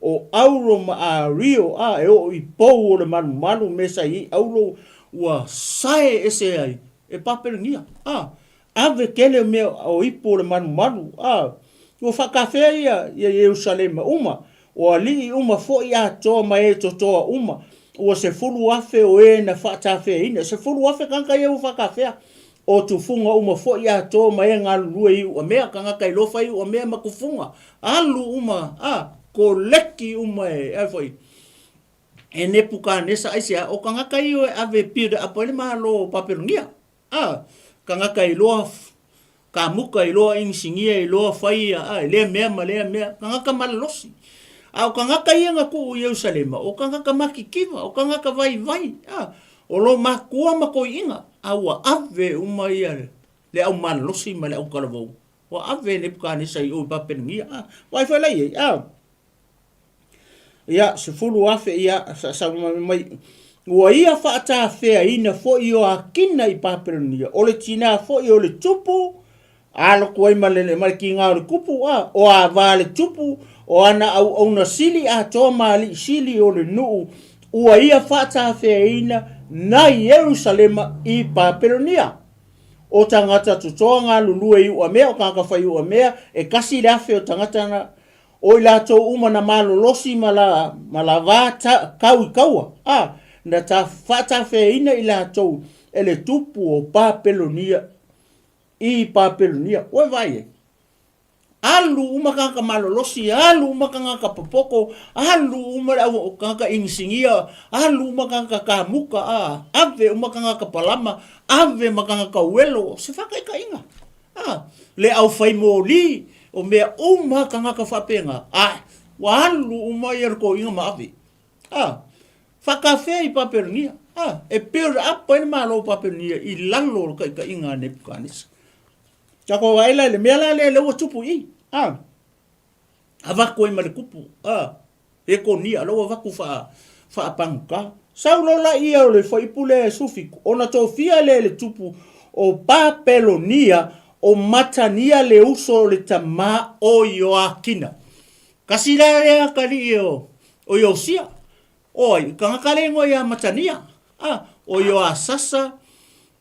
o auro ma rio e o i pou le manu mesa i auro ua sae ese ai papelonia ave ke le mea o i pou le manu o whakawhea ia Jerusalema uma o ali uma fo ia toa mai toa uma o se fulu afe o na whatawhea ina se fulu afe kanka ia u whakawhea o tu funga uma fo ia to mai nga lui o mea kanga kai lo fai o mea makufunga alu uma ko leki uma foi nepuka nesa aisia o kanga kai o ave pida apole malo papelonia Kangaka i loa ka muka i loa insingia i loa whaia le mea kangaka malalosi au kangaka ianga ku Yerusalema o kangaka makikiva o kangaka vai o lo makua mako inga au ave umaia le au malalosi ma le au kalavau o ave ne pukanisa i o papengia vai falai ia se fulu afe ia sa mai ua ia whaata whea ina fo i o akina i papengia o le tina fo i o le tupu alo kuai malele mai ki ngā le kupu o a vale tupu o ana au na sili a toa mali sili o le nuu ua ia whaata whea ina na Yerusalema i Papelonia o tangata tutoa ngā lulue i ua mea o kanga whai ua mea e kasi le afe o tangata na o i lato uma na malolosi mala vata kau i kaua na ta whaata whea ina i lato ele tupu o Papelonia i Papelonia o vai alu uma kanga malolosi alu uma kanga kapopoko alu uma o kanga insingia alu uma kanga kamuka ave uma kanga kapalama ave makanga kauelo se fakai ka inga le au fai moli o mea uma kanga ka fapenga wa alu uma yerko inga maave fakafe i Papelonia e pere apa ina malo Papelonia i lalo ka inga ne pukanis Chako waila le mea le o tupu i. Avako i male kupu. E ko ni alo avaku fa panguka. Saulo la ia o le whaipule sufiku. Ona tō fia le tupu o Papelonia o matania le uso le tama o Joakina. Kasi la rea kari o Iosia. Oi, kangakale ngo ia matania. O Joasasa.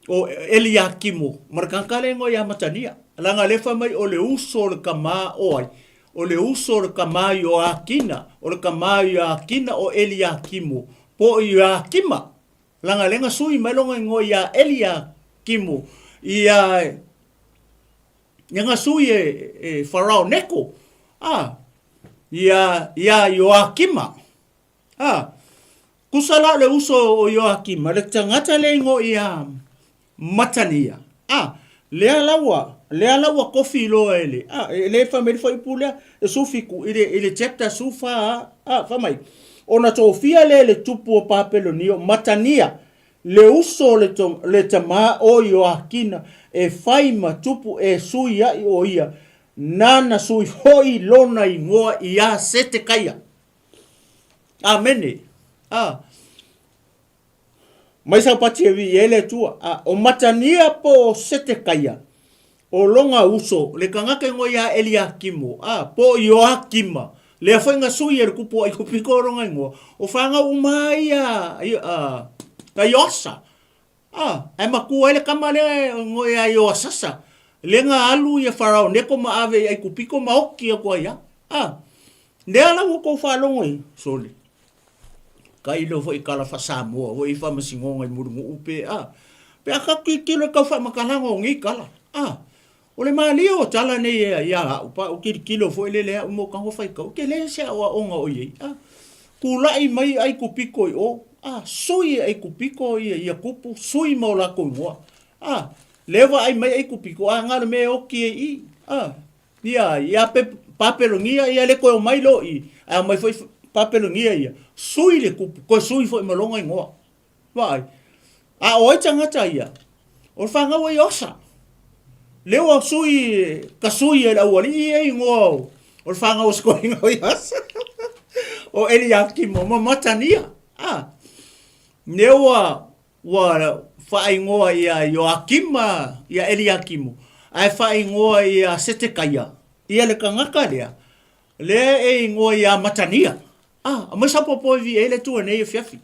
O Eliakimu, marakankale ngo ia matania. Langa lefa mai o le uso le kama oi. O le uso le kama Joakina. O le kama Joakina o Eliakimu. Po Joakima. Langa lenga sui mai longa ngo ia Eliakimu. Ia nga sui e Farao Neko. Ia Joakima. Kusala le uso o Joakima. Le tangata le ngo ia matania. Lea lawa kofi lo ele. Le family foi pula e sufiku ile chapter sufa famai. Ona tofia le tupu o Papelonio matania. Le uso le tama o Joakina e faima tupu e suia i o ia. Nana sui hoi lona i ngoa ia sete kaya. Amene. Mai sa pati e vi ele tua. O matania po sete kaya. O longa uso. Le kangake ngo ia Eliakimu. Po Joakima. Le afuenga sui e kupo ai kupiko ronga ngo. O whanga umai ka Yosa. Ai makua ele kamale ngo ia Yosasa. Le nga alu ia Farao Neko maave ai kupiko maoki a kua ia. Nea lau ko whalongoi. Soli. Kai lo foi kala fa Samoa o i fa masingonga i murungu upe pe aka kilo ka fa makalango ngi kala o le mali o tala ne ia upa o kilo foi le mo ka ho fai ka o ke le se o onga o ye kula i mai ai kupiko o sui ai kupiko ia kupu sui mo la ko mo leva ai mai ai kupiko nga me o ki i ia pe Papelonia ia le ko mai lo i mai foi Papelonia ia sui le kupu ko sui foi malonga ingoa vai oi tangata ia o whanga wa Yosa lewa sui ka sui e la wali e ingoa o whanga o sko ingoa Yosa o Eliakimu matania newa wa fa ingoa ia Joakima ia Eliakimu ai fa ingoa ia Setekaya ia le kangaka lea le e ingoa ia matania mas sapo po vi ele tu ne fiafi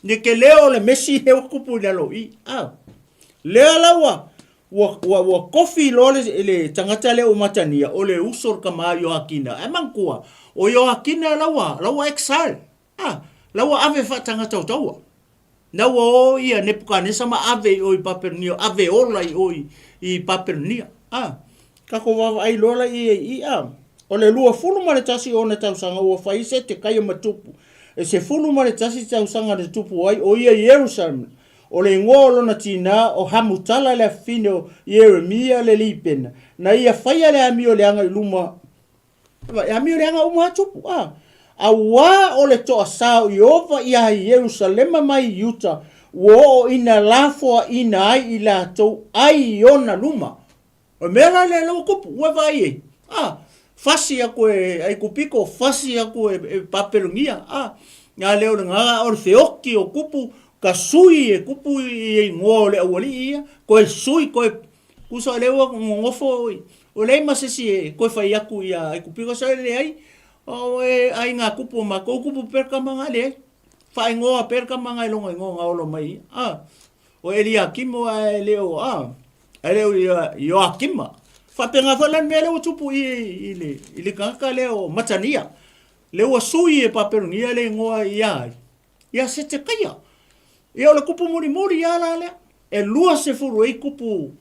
ne ke leo le mesi he kupu le lo i le lawa wa kofi lo le tangata le o matania o le usor kama Joakina mangkua o Joakina lawa exile lawa ave fa tangata tawa na wo ia ne pukane sama ave o i Papelonia ave ola i Papelonia ka ko wa ai lola i o le lua fulu mare tasi o ne tausanga ua whaise te kaya matupu. E se fulu mare tasi tausanga ne tupu ai o ia Jerusalem. o le ngolo na tina o hamutala le fino Yeremia le lipena na ia faia le amio le anga luma amio le anga uma tupu a wa o le toa sao Iova ia Yerusalema mai Yuta wo ina lafo ina ai ila to ai ona luma o mera le lo kupu wa vai fasi ya koe ai kupiko fasi ya koe papelungia nga leo nga o feoki o kupu ka sui e kupu i ngole awali ia koe sui koe kusa leo ngofo o le masisi koe fai aku ia ai kupiko sa le ai o ai nga kupu ma ko kupu perka manga le fai ngoa perka manga longa nga olo mai o elia kimo leo leo yo akima fa penga falan mele o tupu i le kaka leo matania leo sui e paperunia le ngoa ia se te kaya ia le kupu muri ia la le e lua se furu e kupu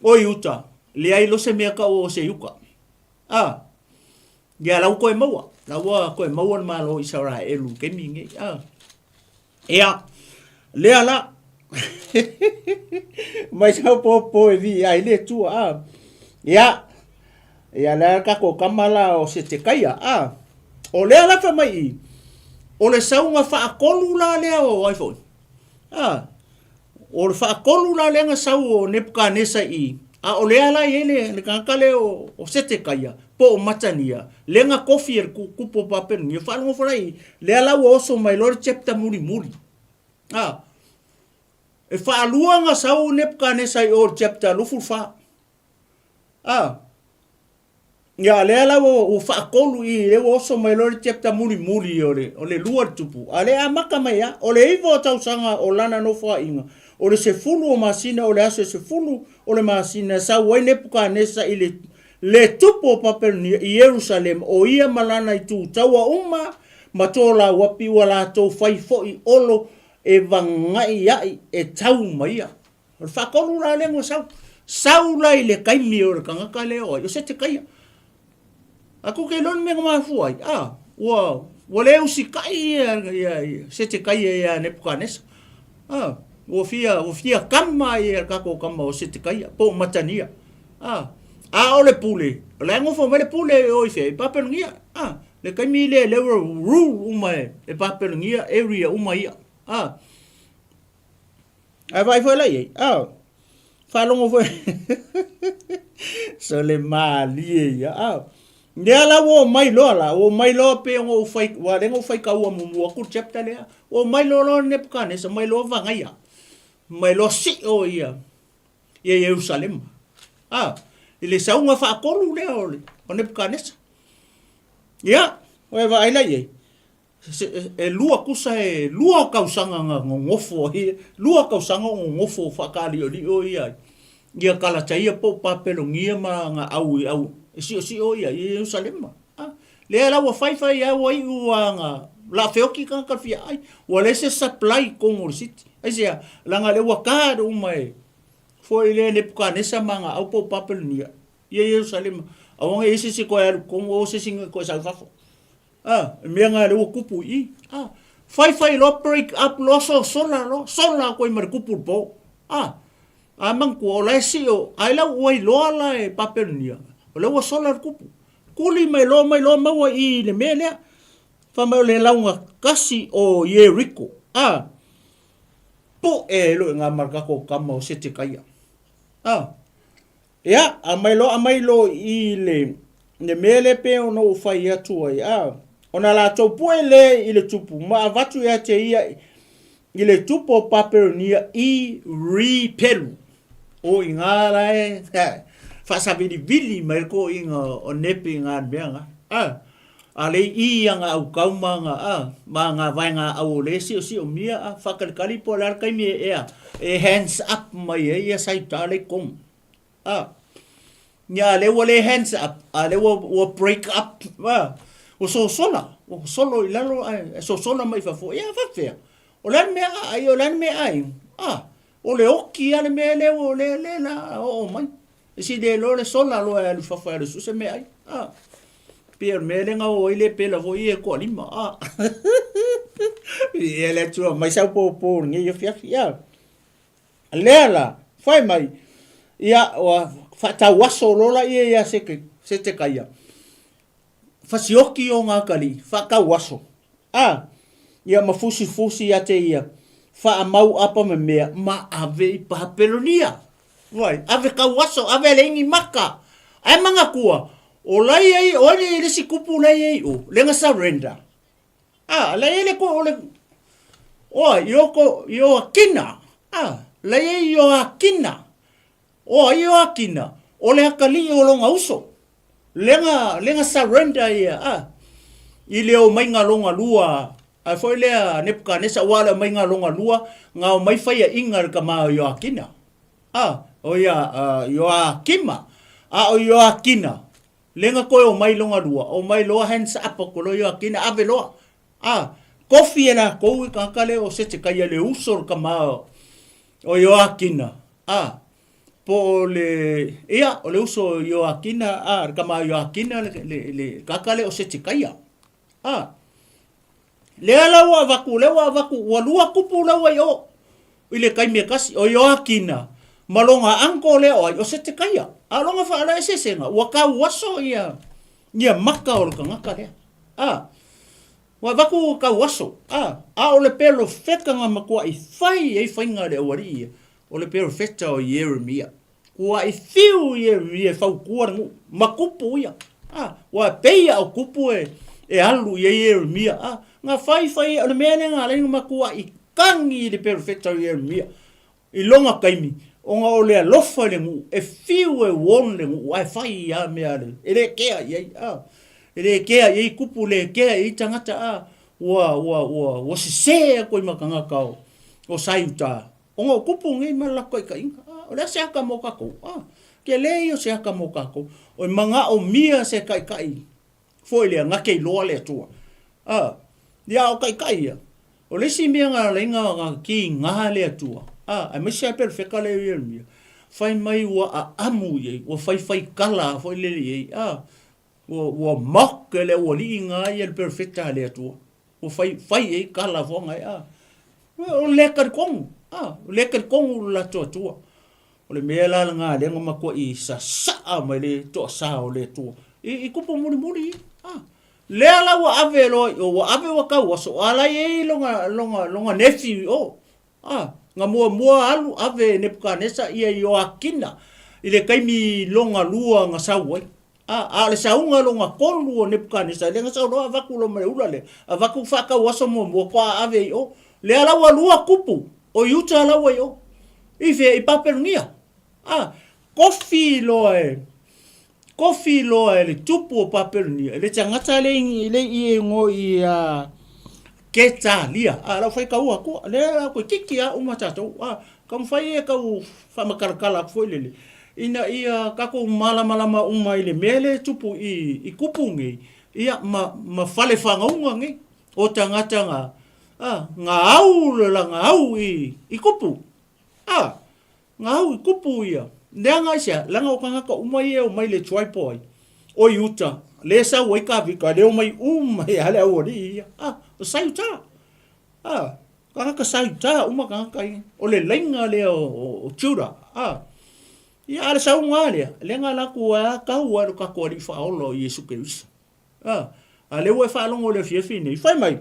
o Iuta le ai lo se mea ka o se yuka ia lau koe maua laua koe maua na malo Israelu ke mingi ia lea la mai sa po e vi ai le tua ia le kako kamala o se te kaya o lea la fa mai o le saunga fa akolu la lea o iPhone o le fa akolu la lea nga sau o Nebukadnesa o lea la ele le kankale o se te kaya po o matania le nga kofi er kupo papen ni fa ngo frai lea la o so mai lor chapter muri e fa alua nga sau Nebukadnesa o chapter lu fa ya le ala o fa kolu i le o so mai lor chapter muri o le luar tupu ale amaka mai ya o le ivo tau sanga o lana no fa inga o le se fulu o masina o le aso se fulu o le masina sa wai Nebukadnesa i le tupu papel ni Jerusalem o ia malana i tu taua uma matola wapi wala to fai fo i olo e vangai ai e tau mai ya o fa kolu la le ngo sau lai le kaimi o kanga kale o se te kaya aku ke lon me ma fuai wa le usi kai se te kaya ya Nebukadnesa o fia kama ia kako kama o se te kaya po matania o le pule le ngo fo le pule o fe papelugia le kaimi le rule uma e papelugia area uma ia vai foi lá fa longo foi so le mali ya Nea la wo mai lo pe ngo fai wa le ngo fai ka wa mu ku chapter le o mai lo Nebukadnesa mai lo vanga ia mai lo si o ia Jerusalem ile sa unga fa kolu le o Nebukadnesa ia o va ai la ye e lua kusa lua kausanga ngofo lua kausanga ngofo fa ka li o ia kala chaia po papelongia ma nga au si o ia Jerusalem le ala wa fai ya wa nga la feoki kan ka fia ai wa le se supply ko city ai sia langa le wa ka do mai foi le Nebukadnesa manga au po papelonia Jerusalem awanga ese se ko ya ko o se singa ko sa fa me nga le kupu fai lo break up lo sola ko mer kupu po amang ko la si o ai la wai lo la e papelonia o le wa solar kupu kuli mai lo maua i le mele fa mai le launga kasi o Jericho po e lo nga marka ko kama o se te kaya ya amai lo i le mele pe o no fai atu ai ona la topu ele i le tupu ma vatu ya te ia i le tupu papelonia i repelu o ingala fa sabidi vili mai ko inga o nepi nga benga ale i nga au kauma nga ma nga vai nga au le si o mia fa kali polar kai mi e hands up mai ia sai tale kom nya le wole hands up ale wo break up o solo ilalo so sola mai fa fo ia fa fe o lan me ai o le oki ale me le o le la o mai si de lo le sola lo e fa fa su se me ai per me le nga o ile pe la vo ie ko lima e le tu mai sa po ngi yo fia Lela, fai mai, ia o whatawaso lola ia se te kaia. Fasioki o ngā kali, whakawaso. Ia mafusi ia te ia, whaamau apa me mea, ma ave i pahaperonia. Wai, ave kawaso, ave lengi maka. Ai manga kua, o lai ai, o ai resi kupu lai ai o, lenga surrender. Lai ele ko ole, yo akina. Lai ai yo akina. Yo akina. Ole akali o longa uso. Lenga surrender ia. I leo mai ngā longa lua. Ai foi lea Nebukadnesa wala mai ngā longa lua. Ngā mai whaia inga ka maa yo akina. O ia yo akima. O yo akina. Lenga koe o mai longa lua. O mai loa hands up ko lo yo akina ave loa. Kofi e la kou i kankale o se te kaia le usor ka maa o yo akina. Po le ia o le uso yo akina ka maa yo akina le kankale o se te kaia. Le ala wa vaku wa lua kupu la wa yo. Ile kai me kasi o yo akina. Malonga anko le o se te kaia. Alonga fa ala ese senga wa ka waso ia. Ia maka o ka ngaka le. Wa vaku ka waso. O le pelo feka nga makua I fai nga le wari. O le pelo feta o Yeremia. Kua I fiu Yeremia fau kuarangu. Makupu ia. Wa peia o kupu e alu Yeremia. Nga fai o le mene nga lenga makua I kangi le pelo feta o Yeremia. I longa kaimi. O nga o le alofa le ngu. E fiu e won le ngu. Wa fai ia mea le. Ele kea iei. Ele kea iei kupu le kea I tangata wa se ko I makanga kao o saiuta o ngo kupu ngai malako I ka inga o le se aka mo kako ke le o se aka mo kako o manga o mia se kai foi le ngake loa le tua dia o kai o le si mia nga lenga ki nga le tua ai me se perfecta le mia fai mai wa amu ye o fai kala foi le ye wa mak le o li nga ye perfecta le tua o fai e kala fonga o lekar kong la tua o le mela nga le nga ko I sa mai le to sa o le tua I kupo muri le ala wa ave lo o ave wa ka so ala e longa nefi nga mua alu ave Nebukadnesa ia yo akina ile kaimi longa lua nga sawai le saunga longa kolu o Nebukadnesa le nga sa loa vaku lo mai ulale vaku faka waso mo kwa ave o le ala wa lua kupu o yuta ala wa yo I paperunia kofi loa le tupu o paperunia le tangata le I ngo I ketalia la fai ka ua ko le ko kiki umatato kam fai e ka fa makarkala foi le ina ia kako malama umai le mele tupu I kupungi ia ma fale fangaunga ngi o tangata nga au I kupu nga au I kupu ia nanga sia langa o kanga ka umai o mai le tripod o yuta le sa wai ka vika le umai ale o ri o sauta kanga ka sauta kanga kai o le lenga le o chura ia ala sa ungalia lenga la kua ka ua ka ko ri fa olo Yesu Kristo ale we fa longo le fiefine fai mai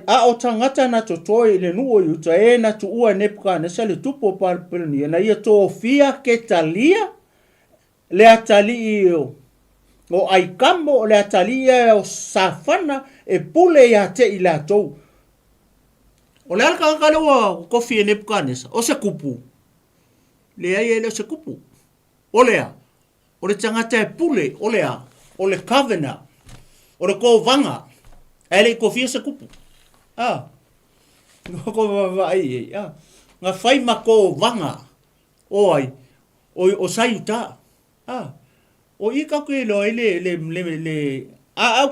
o tangata na totoi le nuo yuta na tu ua Nebukadnesa le tupo palpelni na ia to fia ke talia le atali o ai kambo le atali o safana e pule ya te ila tou o le alka kalewa kofi e Nebukadnesa o se kupu le ai ele se kupu o le tangata e pule o le covenant o le kovanga ele kofi se kupu ko vai nga fai mako vanga oi o saiuta o ika ko lo le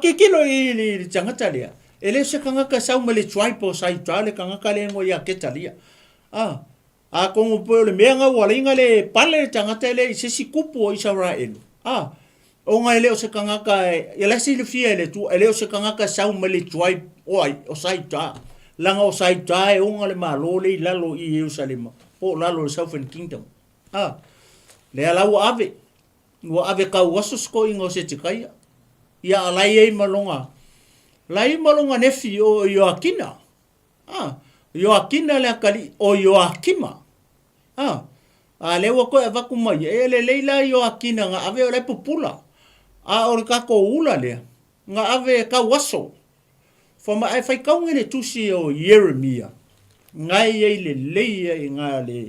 ke kilo le tangata le ele se kanga ka sa umele tripo saiuta le kanga ka le ngo ya ketalia ko mo po le menga wala inga le pale tangata le se si kupu o Israel o nga ele o se kanga ka ele si le fie le tu ele o se kanga ka sa umele tripo o saiuta langa o sai tae unga le malo le lalo i Jerusalem po lalo le Southern Kingdom le ala ua ave kau waso sko ingo se tikaia ia alai ei malonga lai malonga nefi o Joakina Joakina le akali o Joakima a lewa koe avaku mai e le leila Joakina nga ave o le pupula o le kako ula lea nga ave kau waso fama ai fai kaunga le tusi o Jeremia ngai ei le leia i ngā le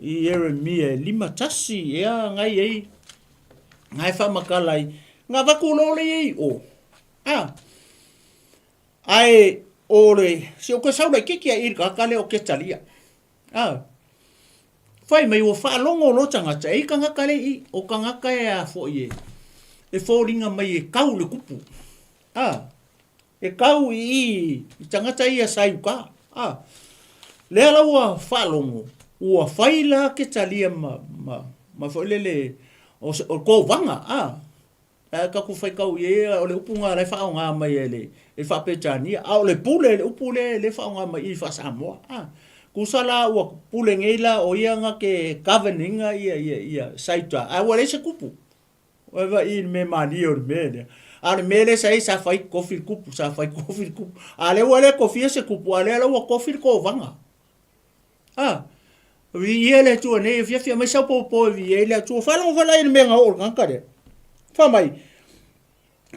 Jeremia lima tasi ea ngai ei ngai whamakalai ngā waku lole ei o ai o le se o ka saura kiki a irka kale o ke talia fai mai o whaalongo lo tangata ei ka ngaka le i o ka ngaka e a fo i e fōringa mai e kau le kupu e kau i tangata i a saiuka le ala ua whaalongo ua whaila ke talia ma whailele o ko vanga ka ku fai kau ye o le upunga le fa nga mai ele e fa petania o le pule le upule le fa nga mai i fa Samoa ku sala o pule ngela o ia nga ke governinga ia saita a wale se kupu o va i me mani o me ale mele sai sa fai kofi kupu sa fai kofi kupu ale wale kofi se kupu ale ala o kofi ko vanga vi ele tu ne fia mai sa po vi ele tu fa lo fa la i me nga o nga kare famai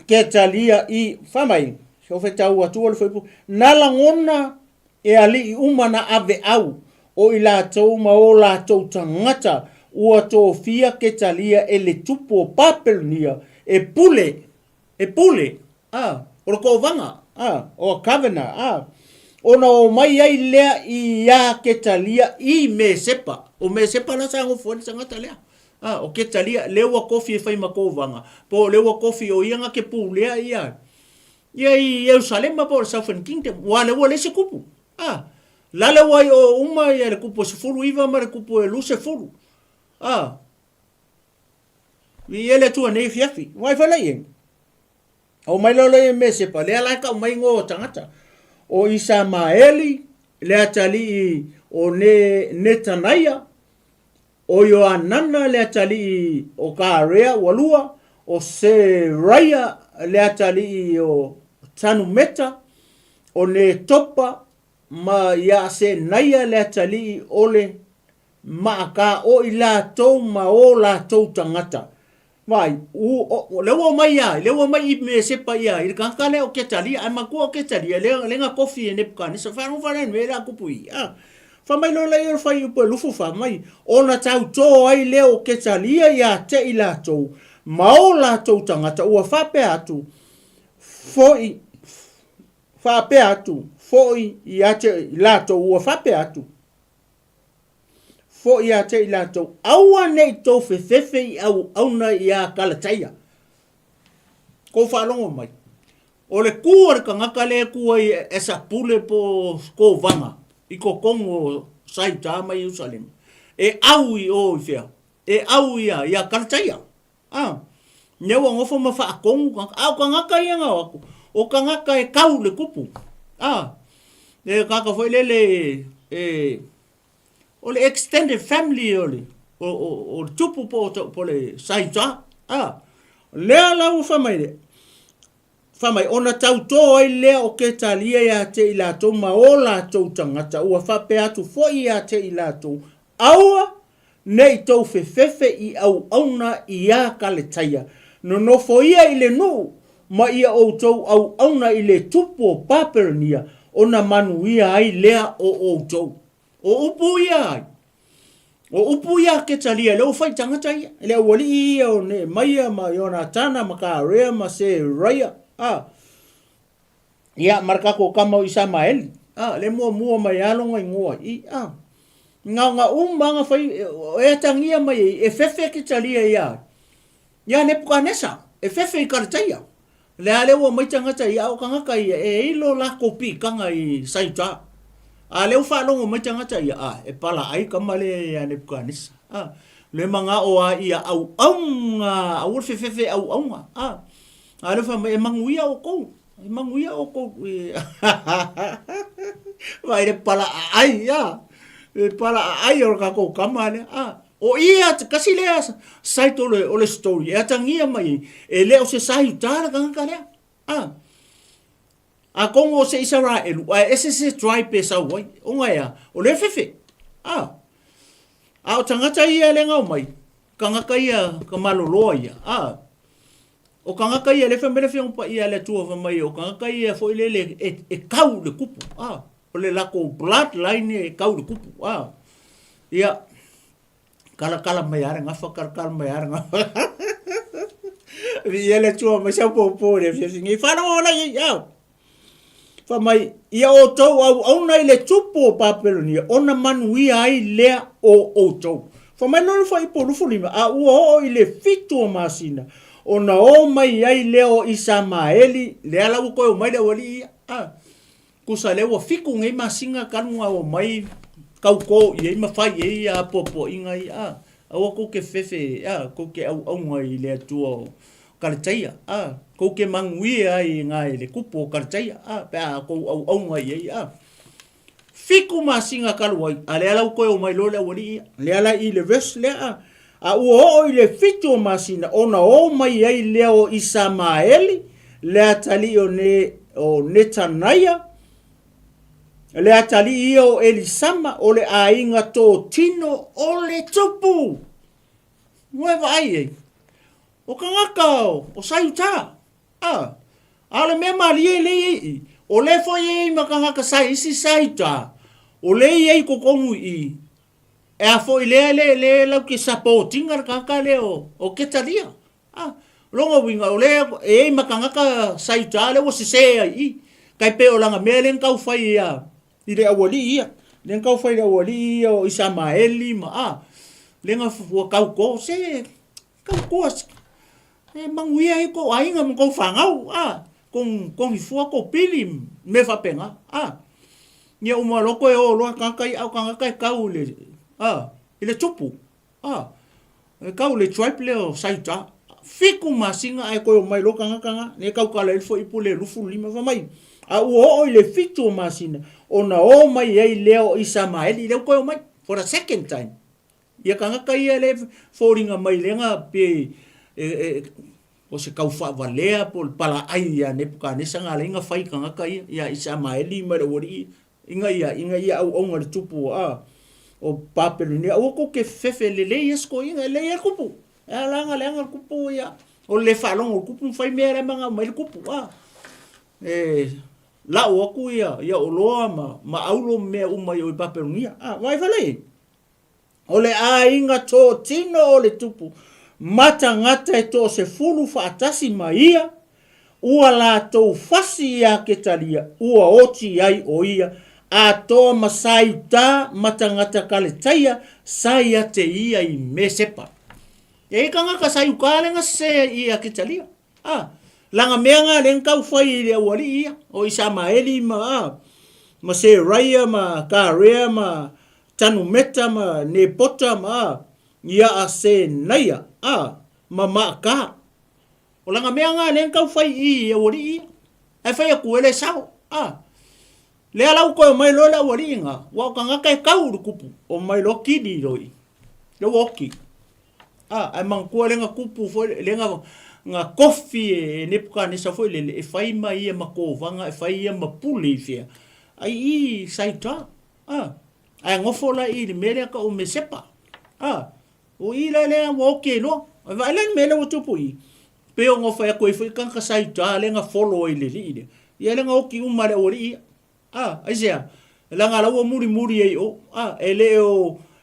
ke talia i famai se o fetau atu o le foi nala ngona e ali i umana ave au o i lātou ma o lātou tangata ua tō fia ke talia e le tupu o Papelonia e pule o le kovanga o kavena ona o mai ai lea i ia ke talia i me sepa o me sepa la sango fone sangata lea o ke talia lewa kofi e fai makovanga po lewa kofi o ianga ke pulea ia i Jerusalem po Southern Kingdom wa le se kupu la le wai o uma ia le kupu se fulu iva ma le kupu e lu se fulu vi ele tu nei fiafi wai fa lai o mai lo le me sepa le ala ka mai ngo tangata o Isamaeli le atali o Netanaya o Yoanana le atali o Karea walua o Seraya le atali o Tanumeta o ne topa ma ya se naya le atali o le maaka o ila tau ma o la tau tangata vai lewa mai me sepa ia il kankale o ketali ai maku o ketali le nga kofi e nepka ni sa fa no fa me la kupui fa mai lo le fa i po lufu fa mai ona tau to ai le o ketali ia te ila tau ma o la tau tangata o fa pe atu foi ia te ila tau o fa pe atu fo ia te ila tau aua nei tau fefe i au na ia kalataia ko whalongo mai o le kua re ka ngaka le kua i esa pule po ko vanga i ko kongo sai tama i Jerusalem e au i o i fea e au ia kalataia nyewa ngofo ma wha kongo au ka ngaka ia nga wako o ka ngaka e kau le kupu e kaka foi lele o le extended family o tupu po le saita le ala u famai ona tauto ai le o ke talia ya te ila to ma o la to tangata u fa pe atu fo ia te ila to aua nei to fefe i au auna ia kaletaia no fo ia ile no ma ia o to au auna ile tupu o Papelonia ona manuia ai lea o to o upu ia ke talia leo fai tangata ia le wali ia o ne maia ma Jonatana ma Karea ma Seraya ia marka ko kama o Isamaeli le mua mai alonga ingoa nga nga fai e tangia mai e fefe ke talia ia Nebukadnesa e fefe i karataia le alewa mai tangata ia o kangaka ia e ilo la kopi kanga i saita leo whalongo mai tangata ia e pala ai kamale ia Nebukadnesa le manga o ia au fefe au aunga le wha mai manguia o kou manguia o ko vai le pala ai ya le pala ai o ka ko kamane o ia te kasi lea sai to o le story e tangia mai e leo se sai tala ka lea a kongo se isara e lu ese se try pe sa wai o ngai o le fefe a o tangata ia le ngau mai kangaka ia ka malolo ia o kangaka ia le famele fe pa ia le tua fa mai o kangaka ia fo ile le e kau le kupu o le lako bloodline e kau le kupu ia kala mai ara ngafa kala mai ara ngafa ia le tua mai sa po le fi ngi fa no la ia fa mai ia o tau au nei le tupu papelonia ona manuia ai lea o tau fa mai no fa ipo lu fulima o ile fitu masina ona o mai ai leo Isamaeli le ala ko mai le wali kusa le wa fiku ngai masinga kanu o mai kauko i ma fai e popo inga o ko ke fefe ko ke au ngai le tuo kartaia ko ke mangui ai ngai le kupo kartaia pa ko au ngai fiku masinga kalu ale ala ko mai lo le wali le ala i le ves le o ile fitu masina ona o mai ai le o Isamaeli le atali o Netanaya le atali o Elisama o le ainga tō tino o le tupu nue vai o kangaka o sayuta ale me malie le o le foi makangaka sai isi sayuta o le ai ko kongu i e a foi le lau ke supporting ar kaka le o ketalia longa winga o le e makangaka sayuta le o se ai kai pe o langa melen kau fai i le awali ia le kau fai le awali o Isamaeli lenga fu kau ko se kau ko e manguia i ko ainga mo ko fangau kong fu ko pili me fa penga nia uma loko e o lo kankai au kankai kau le ile tupu e kau le triple o saita fiku masinga ai ko mai lo kanga ne kau kala il fo ipule lufu lima fa mai o ile fitu masina ona o mai ai leo Isamaeli le ko mai for a second time ia kanga kai le foringa mai lenga pe o se kau fa valea pol pala ai ya ne puka ne sanga lenga fai kanga kai ia Isamaeli mai wori inga ia au ngar tupu o papelunia o ko ke fefe le esko inga le kupu langa kupu ia o le falong o kupu fai mera manga mai kupu la o ku ia o loa ma aulo me umai o papelunia vai falei o le ainga tō tino o le tupu mata ngata e tō se fulu faatasi maia ua la tō fasi ia ke talia ua oti ai o ia a tō masai tā mata ngata kale taia sai a te ia i me sepa e kanga ka sai ukalenga se ia ke talia langa meanga len kau fai le wali ia o Isamaeli ma se raya ma karea ma tanu meta ma ne pota ma ia a se naia ma ka o langa meanga len kau fai i wali ia e fai ku ele sao le ala ko mai lo la wali nga wa kanga kai kau kupu o mai lo kidi roi le woki ai man ko le nga kupu fo le nga kofi ne puka ne sa fo le e fai mai e mako vanga e fai e mapuli fia ai i saita ai ngofo la i le mele ka o me sepa o i le woki no vai le mele o tupu i pe o ngofo e ko i fai kan ka saita le nga follow i le li ia le nga oki umare ori aisia langa lawa muri ai o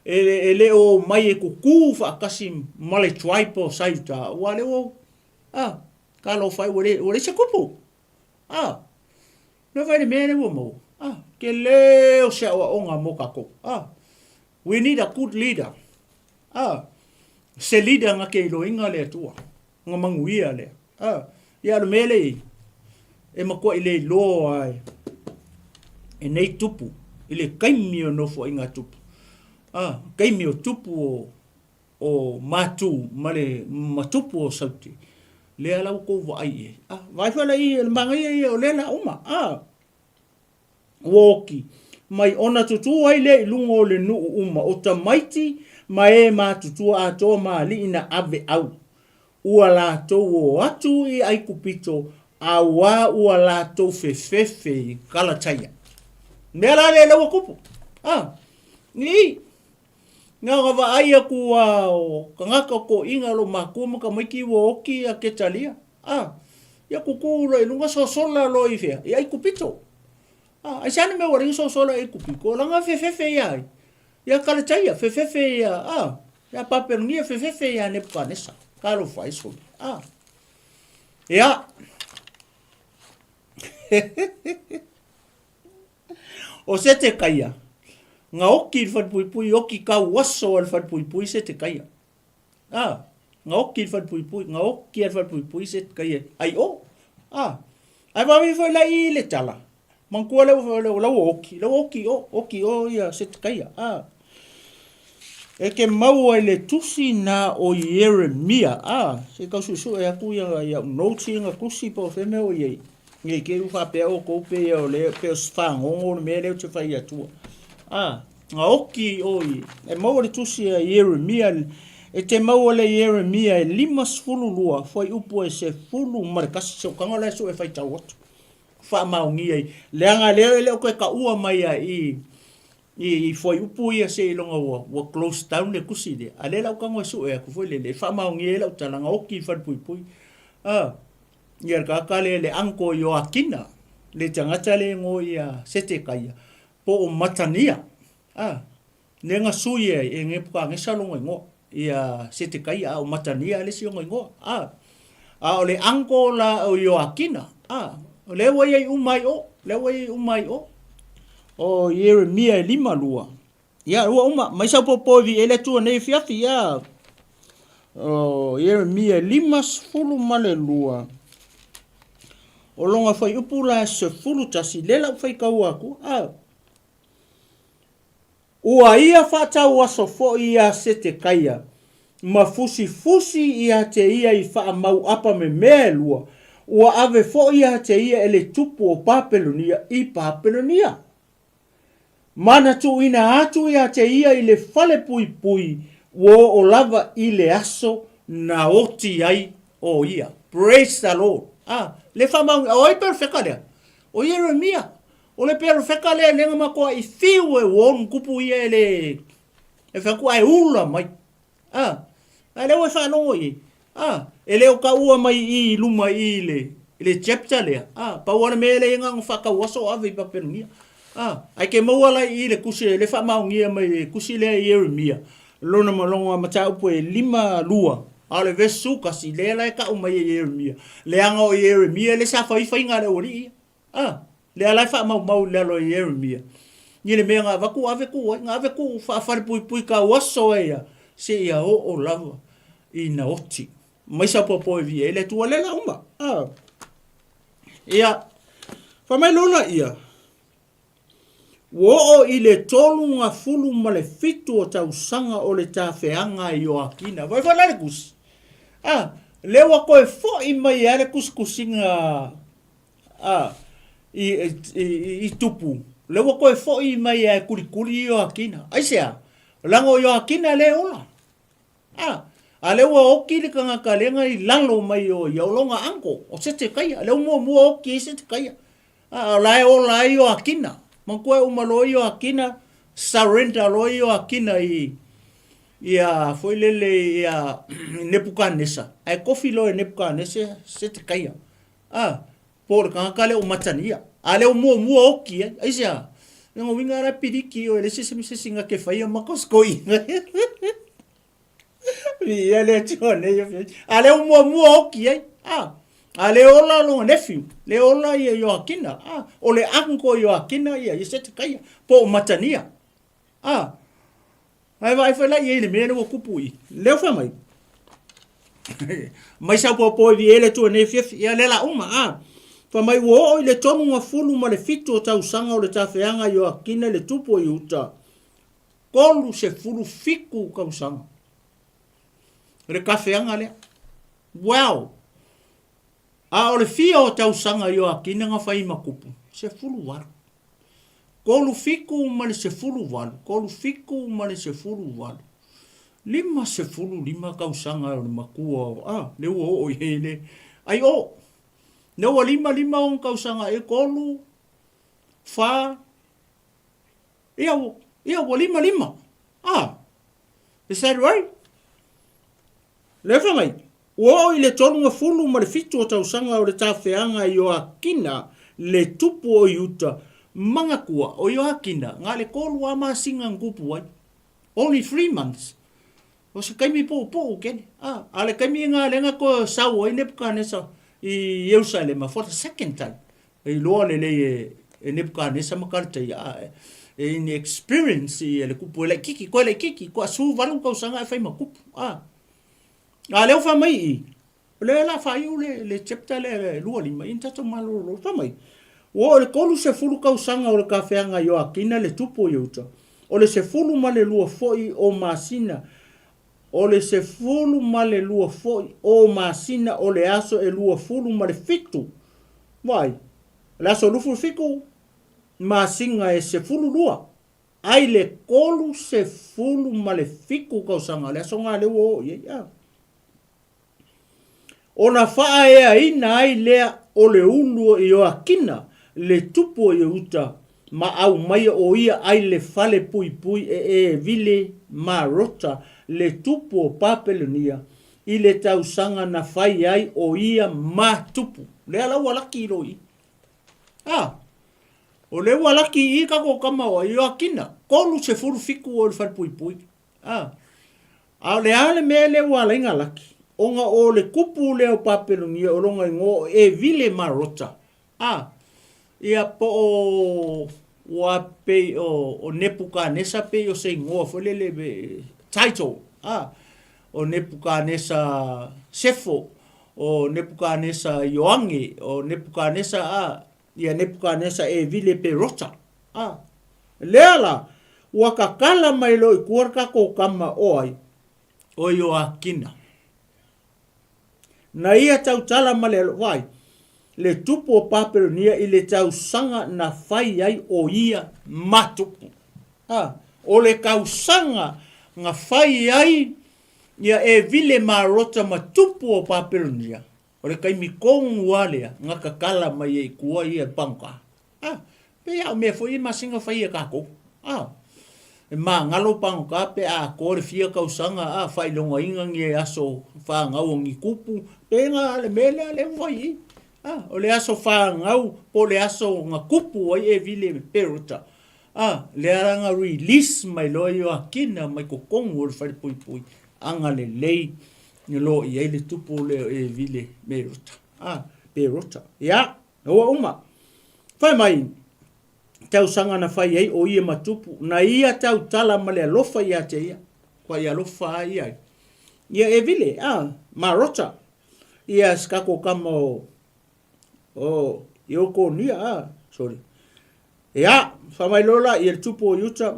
ele o mai e kuku fa kasim male tripo saita wale o kalo fai ore se kupu no vai mene wo mo ke le o se o nga moka ko we need a good leader se leader nga ke lo inga le tua nga manguia le ia lo mele e mako ile lo ai e nei tupu ile kaimio no fo inga tupu kaimio tupu o matu male matupu o sauti le ala ko va ai vai fa lai le mangai o le la uma woki mai ona tutu ai le lungo le nu uma o tamaiti mai ma tutu a to ma li ina ave au ua la to o atu i ai kupito a wa ua la to fe kala taia mera le lo kupu ni nga va ai ku kangaka ko inga lo makuma ka mai ki wo oki a ketalia ya ku lo lunga so sola lo i fe ai kupito ai sana me wari so sola ai kupiko langa fe ya kala taia fe ya ya papel ni fe ya ne panesa kalo fai so ya o se te kaia nga oki fat pui oki ka waso al fat pui se te kaia nga oki fat pui nga oki fat pui se te kaia ai ai va mi foi la i le tala man ko le oki ya se te kaia e ke mau ai le tusi na o Yeremia se ka su e aku ya noti nga kusi po fe me o ye nge ke u fa pe o ko pe o le pe sfang o me le te fai atu nga oki oi e mau le tusi a Yeremia e te mau le Yeremia e 5 lua foi upo e se fulu markas so kanga le so e fai tau atu fa mau ngi ai le anga le ko ka ua mai i foi upo ia se longa wa close down le kusi le ale la ka ngo so e ku foi le fa mau ngi la tala nga oki fa pui ia ka le anko yo akina le tangata le ngo ia sete kaia po o matania nenga suye e nge puka nge salongo ngo ia sete kaia o matania le siongo ngo o le anko la o yo akina le wai umai o Yeremia 5 lua ia uma mai sa popo vi ele tu nei fiafi ia o Yeremia 5 male lua o longa fai upula se fulu tasi lela fai kau aku ua ia fata waso fo ia sete kaia ma fusi ia te ia i fa mau apa me lua ua ave fo ia te ia ele tupu o papelonia i papelonia mana tu ina atu ia te ia i le fale pui o lava i le aso na oti ai o ia praise the Lord le fa mau o i perfecta le o Yeremia o le perfecta le lenga mako i fiu e won kupu ia ele e fa ku ai ula mai ale o fa no i ele o ka ua mai i luma i le chapter le pa wana me le nga fa ka waso ave pa pernia ai ke mau ala i le kusi le fa mau ngia mai kusi le Yeremia lona malonga mata upo e 5 lua ale vesu kasi le la ka umai Yeremia le anga o Yeremia le sa fai nga le ori le ala fa mau le lo Yeremia ni le menga va ku ave ku fa pui ka waso ia se ia o lava ina oti mai sa popo vi ele tu le la uma ia fa mai lona ia wo ile tolu nga fulu male fitu o tau sanga o le tawheanga i o akina vai fa le kus le wa ko fo i mai ale kusinga i tupu le wa ko fo i mai e kuli o akina ai sea lango yo akina le ola ale wa oki le kanga kalenga i lalo mai o yaulonga anko o sete kaia le mo oki sete kaia la ola yo akina man koe umalo yo akina surrender lo yo akina ia foi lele ia Nebukadnesa ai kofi lo Nebukadnesa sete kaia por kanga kale o matania ale o mo oki ai sia ngo winga ra pidiki o le sese singa ke fai makoskoi ia le tone ale o mo oki ale ola lo nephew le ola ia yo akina o le anko yo akina ia sete kaia po matania ai vai foi lá ele mesmo ocupui le fa mai mai sa po vi ele tu nephew ia le la uma fa mai wo le tomu nga fulu ma le fitu o tau sanga o le tawheanga yo akina le tupo i uta kolu se fulu fiku ka usanga le kawheanga le wow A o le fia o tausanga yo akina nga fai makupu. Se fulu walu. Kolu fiku ma le se fulu walu. Kolu fiku ma le se fulu walu. Lima se fulu, lima kausanga o le makua. Le ua o hele. Ai o. Ne ua lima o kausanga e kolu. Fa. Ia ua lima. Is that right? Lefa mai. Ua i le tonu fulu ma le fitu o tausanga o le tawhianga i o akina le tupu o iuta mangakua o i o akina. Ngā le kolu a masinga ngupu ai. Only 3 months. O se kaimi po kene. A le kaimi ngā lenga ko sau o i Nebuchadnezzar i Jerusalem for the second time. I loa le e Nebuchadnezzar makarita i in experience i le kupu e le kiki, ko a su valu kausanga e whai makupu. A leo wha mai i. Le la whai u le chapter le lua lima, in tato malolo wha mai. O le kolu se fulu kausanga o le kawhianga i o akina le tupu o iuta. O le se fulu ma le lua foi o masina. O le se fulu ma le lua foi o masina o le aso e lua fulu ma le fitu. Wai, le aso lufu fiku masinga e se fulu lua. Ai le kolu se fulu ma le fiku kausanga. Le aso ngā le uo Ona faa ea ina ai lea o le ulu i o akina le tupu o iuta ma au mai o ia ai le fale pui e vile ma rota le tupu o Papelonia i le tausanga na fai ai o ia ma tupu. Le ala walaki i roi. O le walaki i kako kama o i o akina. Kolu se fulu fiku o le fale pui. A le ale me le wala inga laki. Onga o le kupu leo Papelonia o ronga ingo e vile marota. Ia po o wape o Nebuchadnezzar pe o se ingoa folele be title. O Nebuchadnezzar Sefo, o Nebuchadnezzar Yoange, o Nebuchadnezzar ia Nebuchadnezzar e vile pe rota. Leala, wakakala mai lo i kuarka ko kama oai o yo akina. Na ia tau tala ma le wai, le tupu o Papelonia i le tau sanga na fai ai o ia matupu. O le kau sanga nga fai ai ia e vile marota matupu o Papelonia. O le kaimi kongu walea nga kakala mai e kua ia banka. Pe au mea fo i masinga fai e kako. Ma ngalo pang ka pe a ko le fia kau sanga fai longa inga nge aso fa ngau ngi kupu pe nga le mele le voi o le aso fa ngau po le aso nga kupu ai e vile perota le aranga release mai loyo akina mai ko kongu le fai pui anga le lei ni lo i le tupu le e vile merota perota ya o uma fai mai tau sanga na fai ai o ia matupu na ia tau tala ma le alofa ia te ia kwa ia alofa ia ia e vile marota ia skako kama ioko nia sorry ia famai lola ia tupu o yuta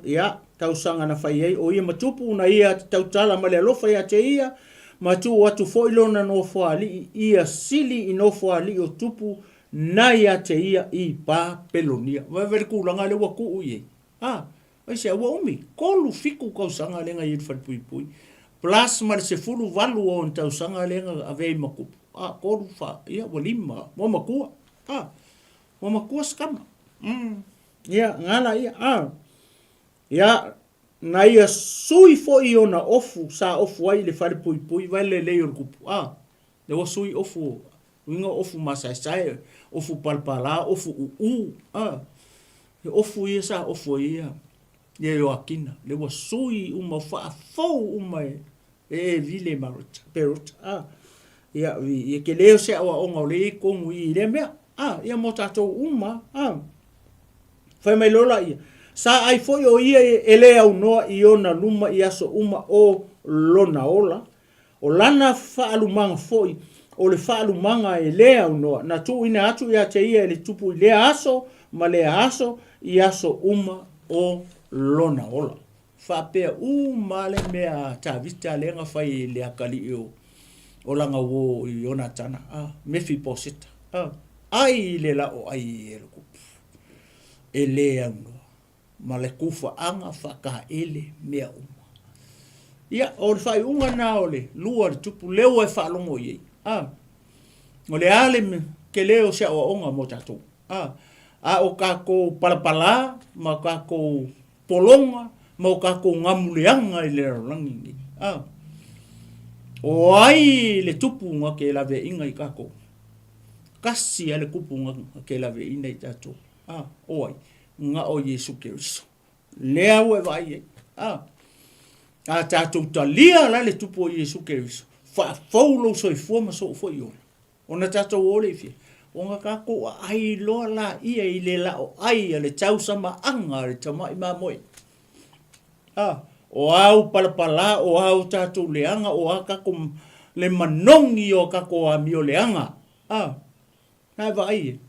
ia tau sanga na fai ai o ia matupu na ia tau tala ma le alofa ia te ia matu watu foilona no foali ia sili i no foali o tupu na ia te ia i Papelonia. Wa veri kulanga le waku uye. Ai se wa umi. Kolu fiku kausanga lenga i pui. Plus mar se fulu valu o ntau sanga lenga avei makupu. Kolu fa. Ia wa lima. Mo makua. Mo makua skama. Ia ngala ia. Ia na ia sui fo i ona ofu sa ofu ai le fari pui vai le le kupu. Le wa sui ofu. Winga ofu masai ofu palpala ofu ofu ia sa ofu ia ye yo akina le wa sui uma fa fo uma e vile marot perot ia ye ke leo se wa onga le ko ngui le me ia motato uma fa mai lola ia sa ai fo yo ia ele au no i ona luma ia so uma o lona ola o lana fa alumang foi o le whaalu manga e lea unoa. Na tu ina atu ia te ia le tupu i lea aso, ma lea aso, i aso uma o lona ola. Whapea umale mea ta vita lenga whai lea kali o o langa wo i ona tana mefi posita ai le la o ai e le kupu e le anu ma le kufa anga whaka ele mea uma ia o le whai unga na o le lua le tupu leo e whalongo iei o le ale me ke leo se o onga mo tatou o kako palapala ma kako polonga ma o kako ngamuleanga i le rangi o ai le tupu nga ke lave inga i kako kasi ale kupu nga ke lave ina i tatou o ai nga o Yesu Keriso lea ue vai a tatou talia la le tupu o Yesu Keriso fa faulo so i foma so fo i ona tatou o le fie o nga kako ai loa la ia i le la o ai ale tau sama anga le tama i mamoi o au palapala o au tatou leanga o a kako le manongi o kako a mio leanga na vai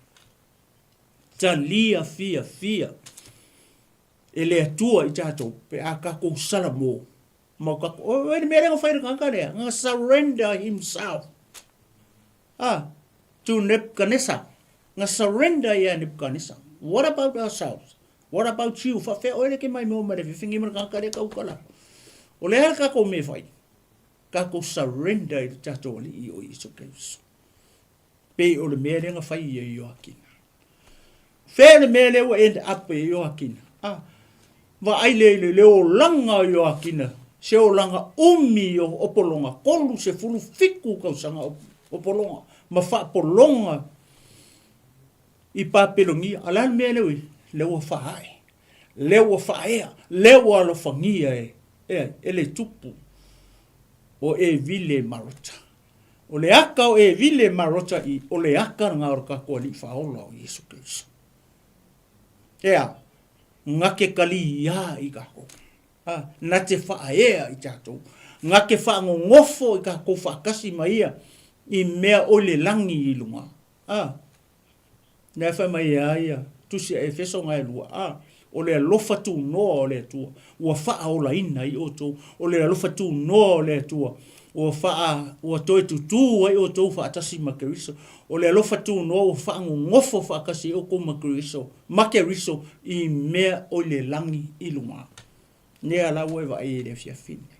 talia fia e le atua i tatou pe a kako salamo ma kako o e me renga whaira kankarea nga surrender himself to Nebuchadnezzar nga surrender ya Nebuchadnezzar. What about ourselves? What about you? Fa fe oile ke mai mo mare fingi mar kankarea ka ukala o le har kako me fai kako surrender i tatou i o Yesu Keriso pe o le me renga whai i o akina fe le me le o end up i o akina va ai le o langa i o akina se o langa umi o opolonga kolu se fulu fiku ka usanga opolonga ma fa polonga i papelongi ala me le o faai le o faia le o alo fangia le tupu o e vile marota o le aka o e vile marota i o le aka nga orka ko li faola o Yesu Keriso ngake kali ia i kako na te whaea i tatou ngake whaangongofo i kako whakasi maia i mea o le langi i lunga na wha mai ia tusi e feso ngai lua o le alofa tu noa o le tua ua wha o la ina i o tau o le alofa tu noa o le tua ua wha ua toe tutu ai o tau wha atasi makeriso o le alofa tu noa ua wha ngofo whakasi o ko makeriso i mea o le langi i lunga nea la ue wa e le fia fine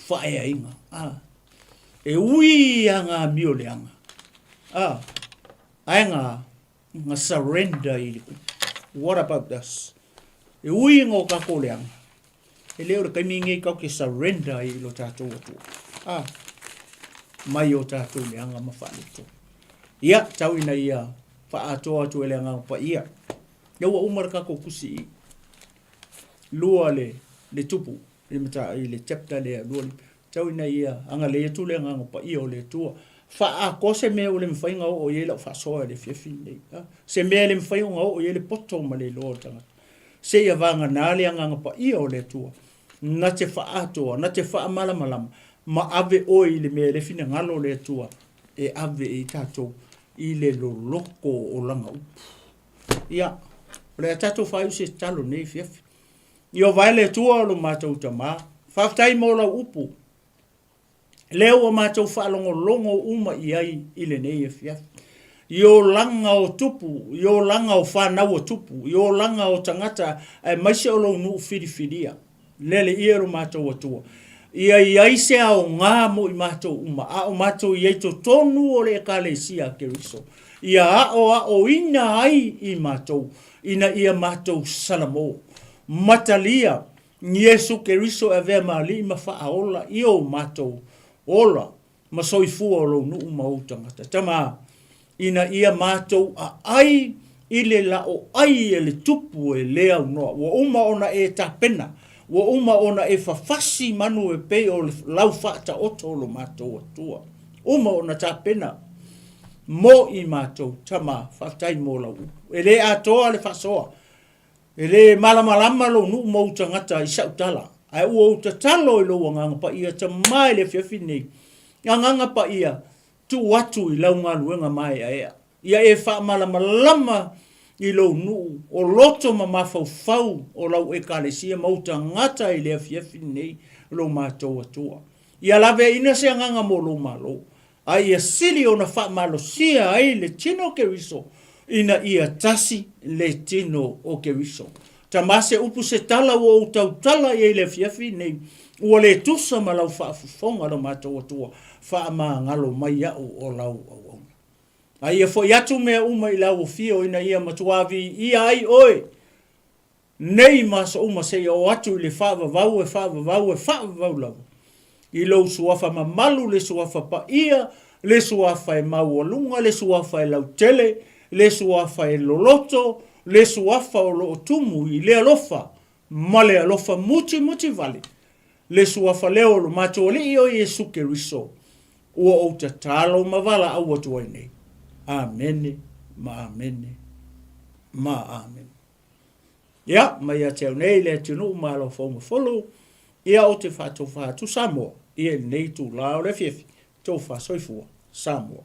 wha ea inga e ui anga mio le anga ainga nga surrender i liku. What about this? E ui ngō kako leanga. E leo le kaimingi i kau ke surrender i lo tātou atua. Mai o tātou leanga mawhanito. Ia, tau ina ia, wha atoa atu e leanga pa ia. Iaua umara kako kusi i. Lua le tupu, le chapter lea, lua le. Tau ina ia, anga le atu leanga pa ia o le tua. Fa ko se me o le mfainga o ye la fa so le fifi nei se me le mfainga o ye le poto ma le lo tanga se ia vanga na le anga pa i o le tua na te fa ato na te fa mala ma ave o i le me le fina ngalo le tua e ave i tato i le lo loko o langa ia le tato fa u se talo nei fifi io vai le tua lo mato tama fa tai mo la upu leo o mātou whaalongo uma i ai i le nei e fiaf. Io langa o tupu, io langa o whanau o tupu, io langa o tangata maise o lau nuu whiriwhiria. Lele iero mātou atua. Ia i aise ao ngā mo i mātou uma, a o mātou i eito tonu o le ekalesia Keriso. Ia o ina ai i mātou, ina ia mātou salamo. Matalia, Yesu Keriso e vea maali ma whaaola i o mātou. Ola, ma soifua o lo nuu mautangata. Tama, ina ia mātou a ai, i le la o ai e le tupu e lea unoa. Wa uma ona e tapena, wa uma ona e fafasi manu e pe o le lau whaata oto lo mātou atua. Uma ona tapena, mo i mātou, tama, whaatai mo lau. E le atoa le whasoa. E le malamalama lo nuu mautangata i sautala. Ai ua uta talo i loa nganga pa ia ta mai le fiafi nei. Nganga pa ia tu watu i lau ngā luenga mai a ea. Ia e wha malama i lau nuu o loto ma mawhau o lau e kalesia mauta ngata i le fiafi nei lo mātou atua. Ia lave ina se nganga molo malo. Ai ia sili ona wha malo sia ai le tino ke riso. Ina ia tasi le tino o ke riso. Tamase upu se tala o utau tala i le fiafi nei. Ua le tusa ma lau whaafufonga lo mātou atua. Wha maa ngalo mai au o lau au au. Ai ia fo iatu mea uma i lau o fio ina ia matuavi ia ai oe. Nei masa uma se o atu i le whaavavau e whaavavau lau. I lau suafa ma malu le suafa pa ia, le suafa e maualunga, le suafa e lau tele, le suafa e loloto, le suafa o lo tumu i le alofa, ma le alofa muti vale. Le suafa leo lo mato le io i suke riso. Ua o te talo mavala au atu ai nei. Amene, ma amene, ma amen. Ia, mai a teo nei le tunu ma lo fonga folo, ia o te whātou Samoa, ia nei tu lao le fiefi, tō wha soifua Samoa.